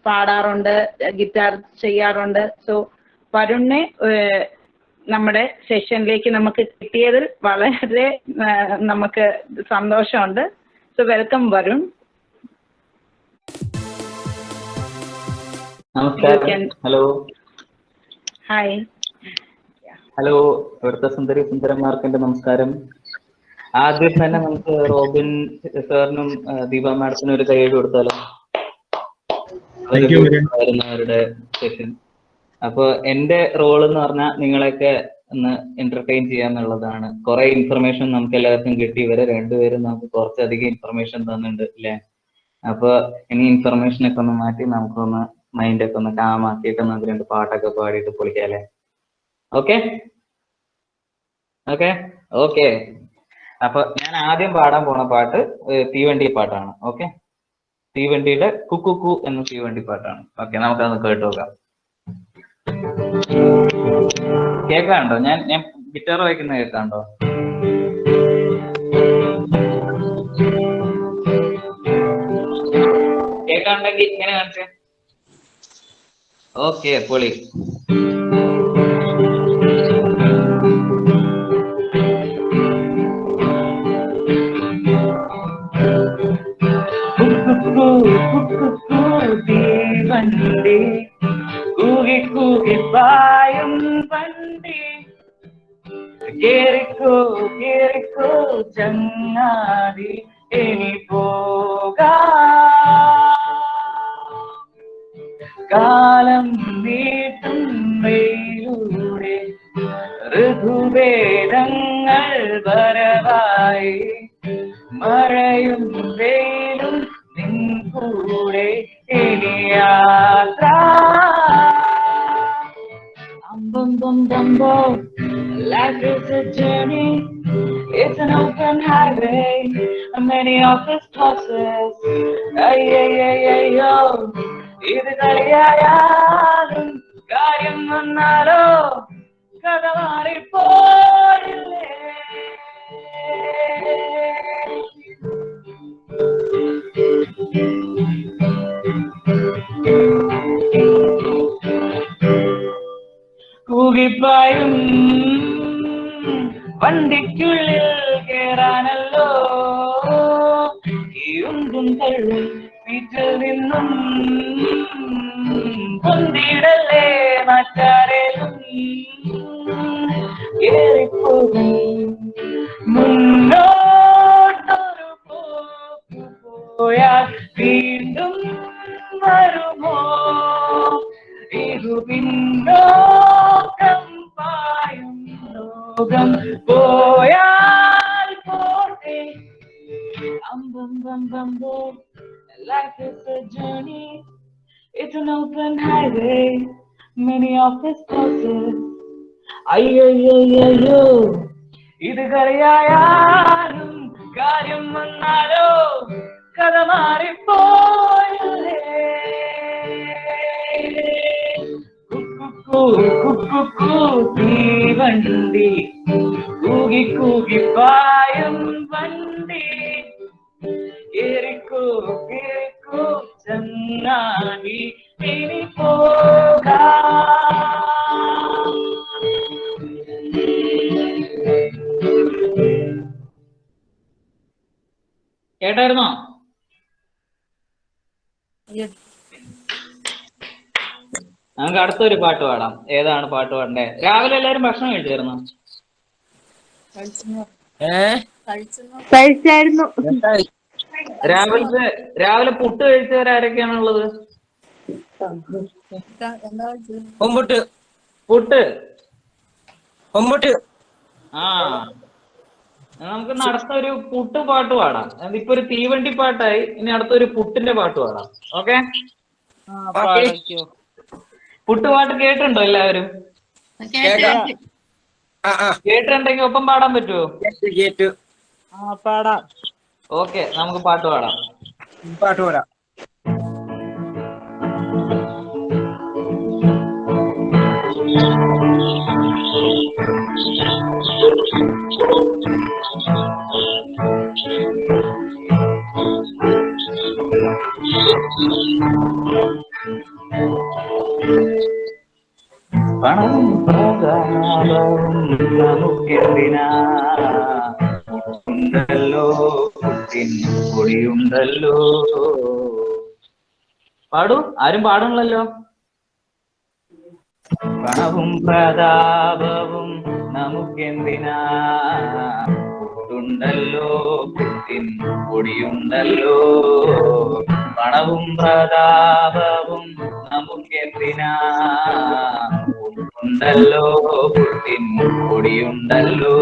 പാടാറുണ്ട്, ഗിറ്റാർ ചെയ്യാറുണ്ട്. സോ വരുണിനെ നമ്മുടെ സെഷനിലേക്ക് നമുക്ക് കിട്ടിയതിൽ വളരെ നമുക്ക് സന്തോഷമുണ്ട്. So welcome Varun. നമസ്കാരം. ഹലോ. ഹായ്. ഹലോ, ഇവിടുത്തെ സുന്ദരന്മാർക്ക് എന്റെ നമസ്കാരം. ആദ്യം തന്നെ നമുക്ക് റോബിൻ സാറിനും ദീപ മാഡത്തിനും ഒരു കൈയ്യടി കൊടുത്താലോ? അവരുടെ സെഷൻ. അപ്പൊ എന്റെ റോൾ എന്ന് പറഞ്ഞാൽ നിങ്ങളെയൊക്കെ ഒന്ന് എന്റർടൈൻ ചെയ്യാന്നുള്ളതാണ്. കുറെ ഇൻഫർമേഷൻ നമുക്ക് എല്ലാവർക്കും കിട്ടി. ഇവരെ രണ്ടുപേരും നമുക്ക് കുറച്ചധികം ഇൻഫർമേഷൻ തന്നിട്ടുണ്ട് അല്ലേ? അപ്പൊ ഇനി ഇൻഫർമേഷനൊക്കെ ഒന്ന് മാറ്റി നമുക്കൊന്ന് മൈൻഡൊക്കെ ഒന്ന് കാമാക്കിയിട്ട് നമുക്ക് രണ്ട് പാട്ടൊക്കെ പാടിയിട്ട് പൊളിക്കാല്ലേ? Okay okay okay. അപ്പൊ ഞാൻ ആദ്യം പാടാൻ പോണ പാട്ട് തീവണ്ടി പാട്ടാണ്. ഓക്കെ, തീവണ്ടിയുടെ കുക്കു എന്ന തീവണ്ടി പാട്ടാണ്. ഓക്കെ, നമുക്കത് കേട്ടു നോക്കാം. കേൾക്കാണ്ടോ? ഞാൻ ഗിറ്റാർ വായിക്കുന്ന കേൾക്കാണ്ടോ? കേൾക്കാണ്ടെങ്കിൽ ഇങ്ങനെ കാണിച്ചേ. ഓക്കെ, പൊളി. തീവണ്ടി കൂകി കൂകി പായും വണ്ടി, കേറിക്കോ കേറിക്കോ ചങ്ങാതി ഇനി പോകാം. കാലം നീട്ടും വെയിലൂടെ ഋതുഭേദങ്ങൾ വരവായി, മഴയും വെയിലും നിൻകൂടെ ഇനി യാത്ര. Life is a journey, it's an open highway, many office buses. Ayyo, ഇത് കളിയായാലും കാര്യം വന്നാലോ കഥ മാറിപ്പോയില്ലേ. കൂകിപ്പായും വണ്ടിക്കുള്ളിൽ കേറാനല്ലോ ഈ ഉന്തും തള്ളും വീട്ടിൽ നിന്നും പൊന്തിടല്ലേ മറ്റാരേലും കേറിപ്പോകും. മുന്നോട്ടൊരു പോക്ക് പോയാൽ വീണ്ടും വരുമോ? ഇതു പിന്നോക്കം പായും ലോകം പോയാൽ പോട്ടെ. Life is a journey, it's an open highway, many office buses. Ayyo, ഇത് കളിയായാലും കാര്യം വന്നാലോ കഥ മാറിപ്പോയില്ലേ. തീവണ്ടി കൂകി കൂകി പായും വണ്ടി, കേറിക്കോ കേറിക്കോ ചങ്ങാതി ഇനി പോകാം. കേട്ടായിരുന്നോ? നമുക്ക് അടുത്തൊരു പാട്ട് പാടാം. ഏതാണ് പാട്ട് പാടണ്ടേ? രാവിലെ എല്ലാരും ഭക്ഷണം കഴിച്ചായിരുന്നോ? കഴിച്ചായിരുന്നു. രാവിലെ പുട്ട് കഴിച്ചവരാരൊക്കെയാണുള്ളത്? പുട്ട്. ആ, നമുക്ക് അടുത്തൊരു പുട്ട് പാട്ട് പാടാം. അതിപ്പോ ഒരു തീവണ്ടി പാട്ടായി. ഇനി അടുത്തൊരു പുട്ടിന്റെ പാട്ട് പാടാം. ഓക്കെ? പുട്ടുപാട്ട് കേട്ടിട്ടുണ്ടോ എല്ലാവരും? കേട്ടിട്ടുണ്ടെങ്കിൽ ഒപ്പം പാടാൻ പറ്റുമോ? പാടാം. ഓക്കെ, നമുക്ക് പാട്ട് പാടാം. പണവും പ്രതാപവും നമുക്കെന്തിനാ, ഉണ്ടല്ലോ പൊടിയുണ്ടല്ലോ. പാടൂ, ആരും പാടണല്ലോ. പണവും പ്രതാപവും നമുക്കെന്തിനാ, ഉണ്ടല്ലോ പൊടിയുണ്ടല്ലോ. പണവും പ്രതാപവും നമുക്കെന്തിനാ, ഉണ്ടല്ലോ പൊടിയുണ്ടല്ലോ.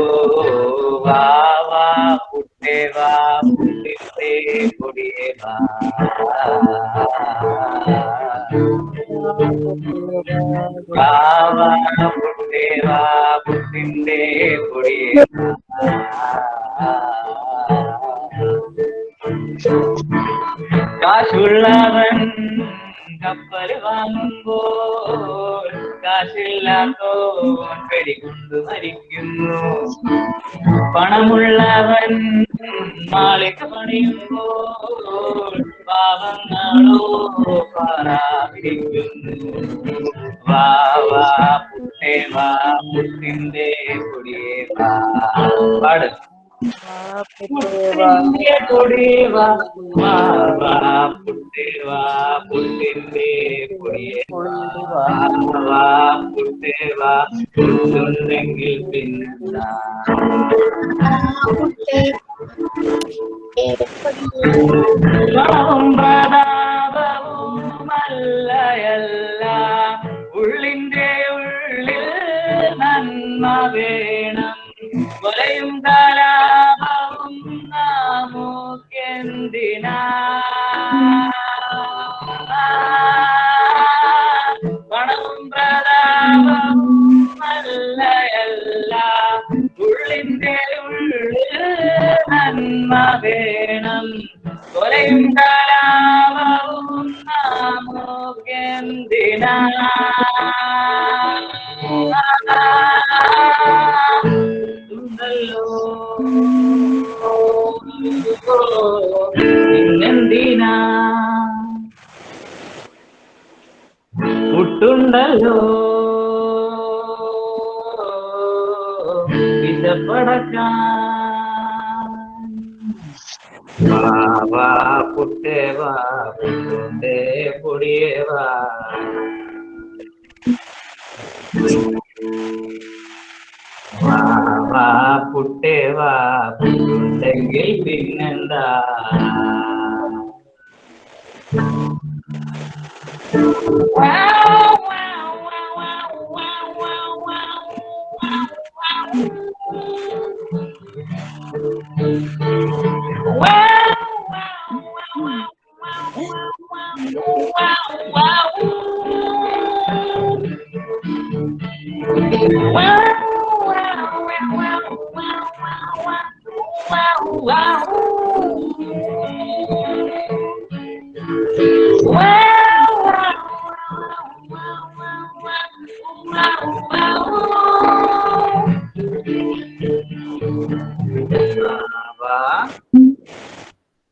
വാ വാ പുട്ടേ വാ, പുട്ടിന്റെ പൊടിയേ വാ. വാ വാ പുട്ടേ വാ, പുട്ടിന്റെ പൊടിയേ വാ. കാശുള്ളവൻ കപ്പല് വാങ്ങുമ്പോൾ കാശില്ലാത്തോൻ വെടികൊണ്ടു മരിക്കുന്നു. പണമുള്ളവൻ മാളിക പണിയുമ്പോൾ പാവങ്ങളോ പാരാതിരിക്കുന്നു. വാ വാ പുട്ടേ വാ, പുട്ടിന്റെ പൊടിയേ വാ. പാട്. പുട്ടിന്റെ പൊടിയേ വാ, വാ വാ പുട്ടേ വാ, പുട്ടിന്റെ പൊടിയേ വാ. വാ പുട്ടേ വാ, പുട്ടുണ്ടെങ്കിൽ പിന്നെന്താ. പണവും പ്രതാപവും മല്ലയല്ല, ഉള്ളിന്റെ ഉള്ളിൽ നന്മ വേണം. കൊലയും കലാപവും നമുക്കെന്തിനാ, പണവും പ്രതാപവും മല്ലയല്ല, ഉള്ളിന്റെ ഉള്ളിൽ നന്മ വേണം. കൊലയും കലാപവും നമുക്കെന്തിനാ. പിന്നെന്തിനാ പുട്ടുണ്ടല്ലോ വിശപ്പടക്കാൻ. വാ വാ പുട്ടേ വാ, പുട്ടിന്റെ പൊടിയേ വാ. വാ വാ പുട്ടേ വാ, പുട്ടുണ്ടെങ്കിൽ പിന്നെന്താ.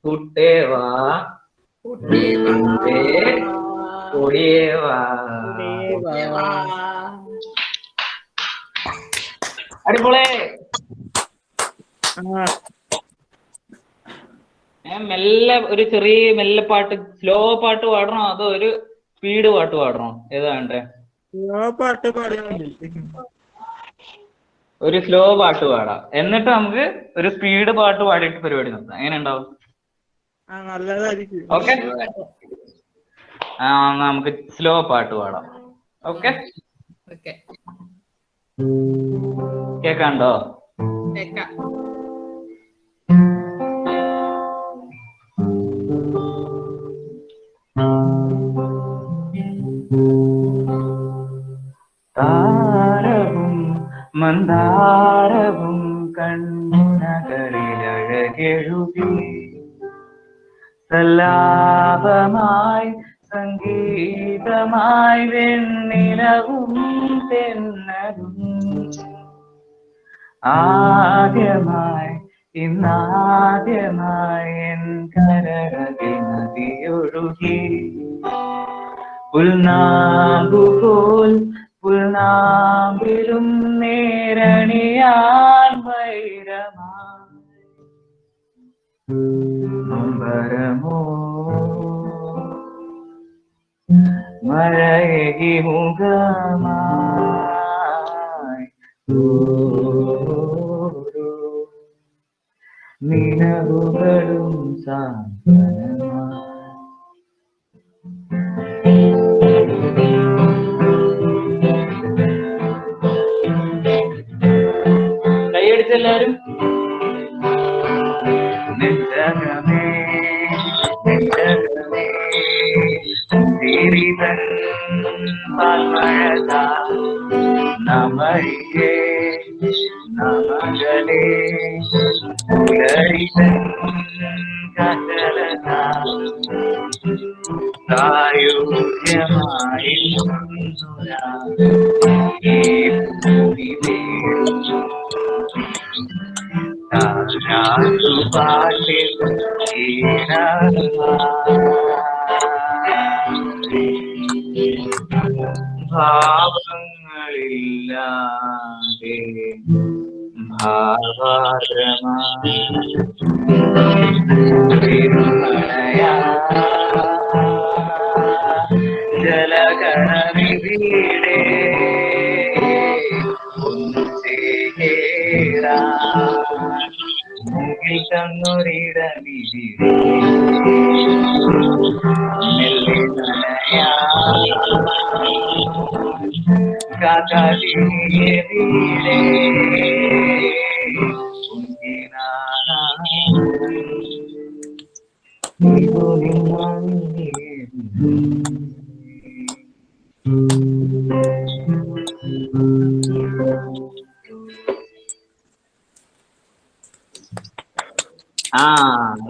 പുട്ടേവാ പുട്ടിന്റെ പൊടിയേവാ. അടിപൊളി. മെല്ലെ ഒരു ചെറിയ മെല്ലെ പാട്ട്, സ്ലോ പാട്ട് പാടണോ അതോ ഒരു സ്പീഡ് പാട്ട് പാടണോ? ഏതാ വേണ്ടേ? പാട്ട് പാടിയാൽ മതി. ഒരു സ്ലോ പാട്ട് പാടാം, എന്നിട്ട് നമുക്ക് ഒരു സ്പീഡ് പാട്ട് പാടിയിട്ട് പരിപാടി നടത്താം. എങ്ങനെ ഉണ്ടാവും? നല്ലതായിരിക്കും. ഓക്കെ, നമുക്ക് സ്ലോ പാട്ട് പാടാം. ഓക്കെ, കേക്കാണ്ടോ? താരവും മന്ദാരവും കണ്ണകളിലഴകെഴുകി സല്ലാപമായി സംഗീതമായി വെണ്ണിലവും തെന്നലും ആദ്യമായി ഇന്നാദ്യമായി എൻ കരളിൽ നദിയൊഴുകി പുൽനാമ്പുപോൽ പുൽനാമ്പിലും നേരണിയാൻ വൈരമായി നൊമ്പരമോ മഴയകി മുഖമായി ഓരോ നിലവുകളും സാന്ത്വനമായി. കൈയടിച്ചെല്ലാരും. നെഞ്ചകമേ നെഞ്ചകമേ തിരിതൻ പാൽമഴ നമരികേ നമകളേ പുലരിതൻ കസലത സായുജ്യമായി ഈ ഭൂമിയിലെ പാട്ടിൽ ഭാവങ്ങളില്ലാതെ ഭാവാദ്രമായ ജലകണവിവിടെ ഒന്നു ചേരാ മുകിൽ തന്നൊരിടമിവിടെ മെല്ലെ നനയാ കാകാലിയുടെ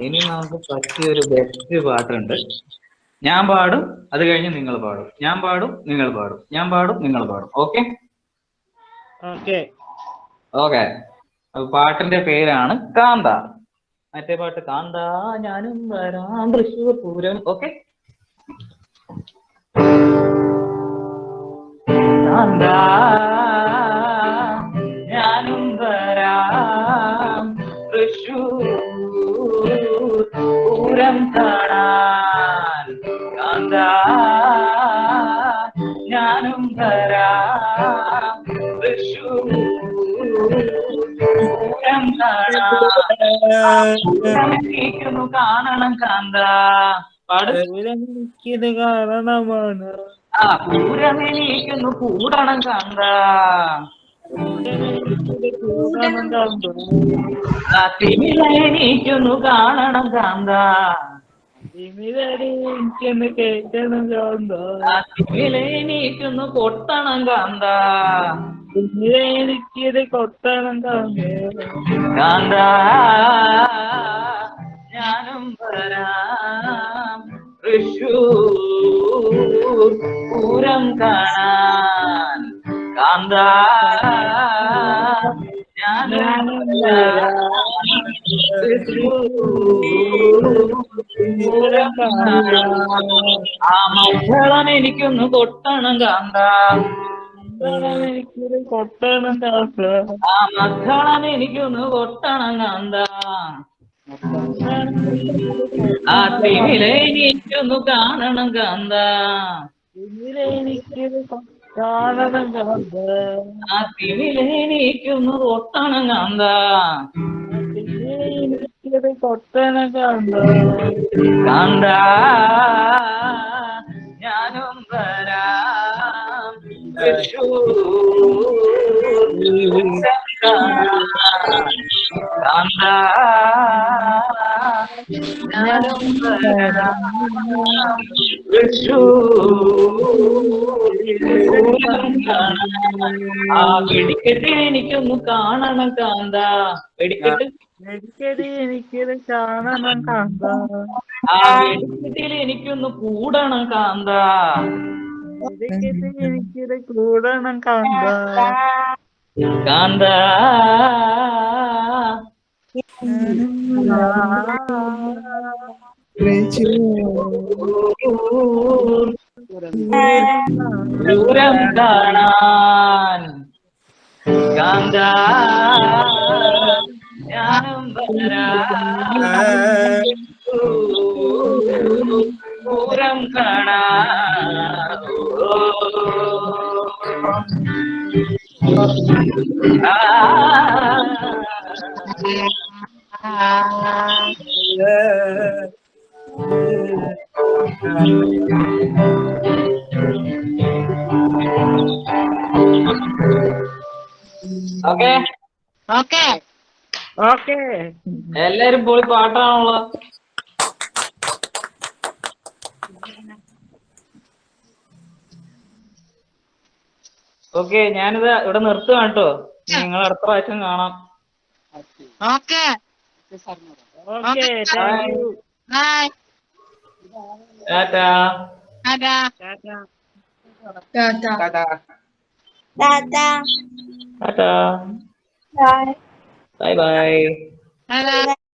ഇനി നമുക്ക് പറ്റിയൊരു ബെസ്റ്റ് പാട്ടുണ്ട്. ഞാൻ പാടും, അത് കഴിഞ്ഞ് നിങ്ങൾ പാടും. ഞാൻ പാടും, നിങ്ങൾ പാടും. ഞാൻ പാടും, നിങ്ങൾ പാടും. Okay okay. പാട്ടിന്റെ പേരാണ് കാന്ത. മറ്റേ പാട്ട് കാന്ത ഞാനും വരാം തൃശ്ശൂർ പൂരം. ഓക്കെ, കാന്ത ഞാനും വരാം തൃശ്ശൂർ പൂരം കാണാൻ. കാന്ത ഞാനും വരാം തൃശ്ശൂർ പൂരം കാണാനിരിക്കുന്നു കാണണം കാന്ത. കാണണമാണ് പൂരമെനിക്കുന്നു കൂടണം കാന്ത. തിമിലെനിക്കുന്നു കാണണം കാന്ത. തിമിലെനിക്കൊന്ന് കേൾക്കണം കാന്ത. തിമിലെനിക്കുന്നു കൊട്ടണം കാന്ത. തിമിലെനിക്കത് കൊട്ടണം കാന്ത. കാന്ത ഞാനും വരാം തൃശ്ശൂർ പൂരം കാണാൻ. കാന്ത ഞാനും പൂരം കാണാൻ. ആ മംഗളം എനിക്കൊന്ന് കൊട്ടണം കാന്ത. എനിക്കൊരു കൊട്ടണം കാന്ത. ആ മംഗളം എനിക്കൊന്ന് കൊട്ടണം കാന്ത. ആ തിമിലെ എനിക്കൊന്നു കാണണം കാന്ത, എനിക്കൊരു കാണണം കാന്ത, ആ തിമിലെ എനിക്കൊന്നു തൊട്ടണം കാന്ത, എനിക്കൊരു കൊട്ടണം കാന്ത, കാന്ത ഞാനും വരാം കാന്ത, ഞാനും വരാം ആ വെടിക്കെട്ട് എനിക്കൊന്നു കാണണം കാന്ത, വെടിക്കെട്ട് എനിക്കൊരു കാണണം കാന്ത, ആ വെടിക്കെട്ടിൽ എനിക്കൊന്ന് കൂടണം കാന്ത, എനിക്കൊരു കൂടണം കാന്ത, കാന്ത ദൂരം കാണാൻ കാന്ത ഞാനും വരാം ദൂരം കാണാൻ ഓക്കെ ഓക്കെ ഓക്കെ എല്ലാരും പോയി പാട്ടാണല്ലോ. ഓക്കെ ഞാനിത് ഇവിടെ നിർത്തുകയാണ് കേട്ടോ. നിങ്ങൾ അടുത്ത പ്രാവശ്യം കാണാം. Okay okay thank you. Bye tata. Tata Tata. Tata. Bye. Bye bye. By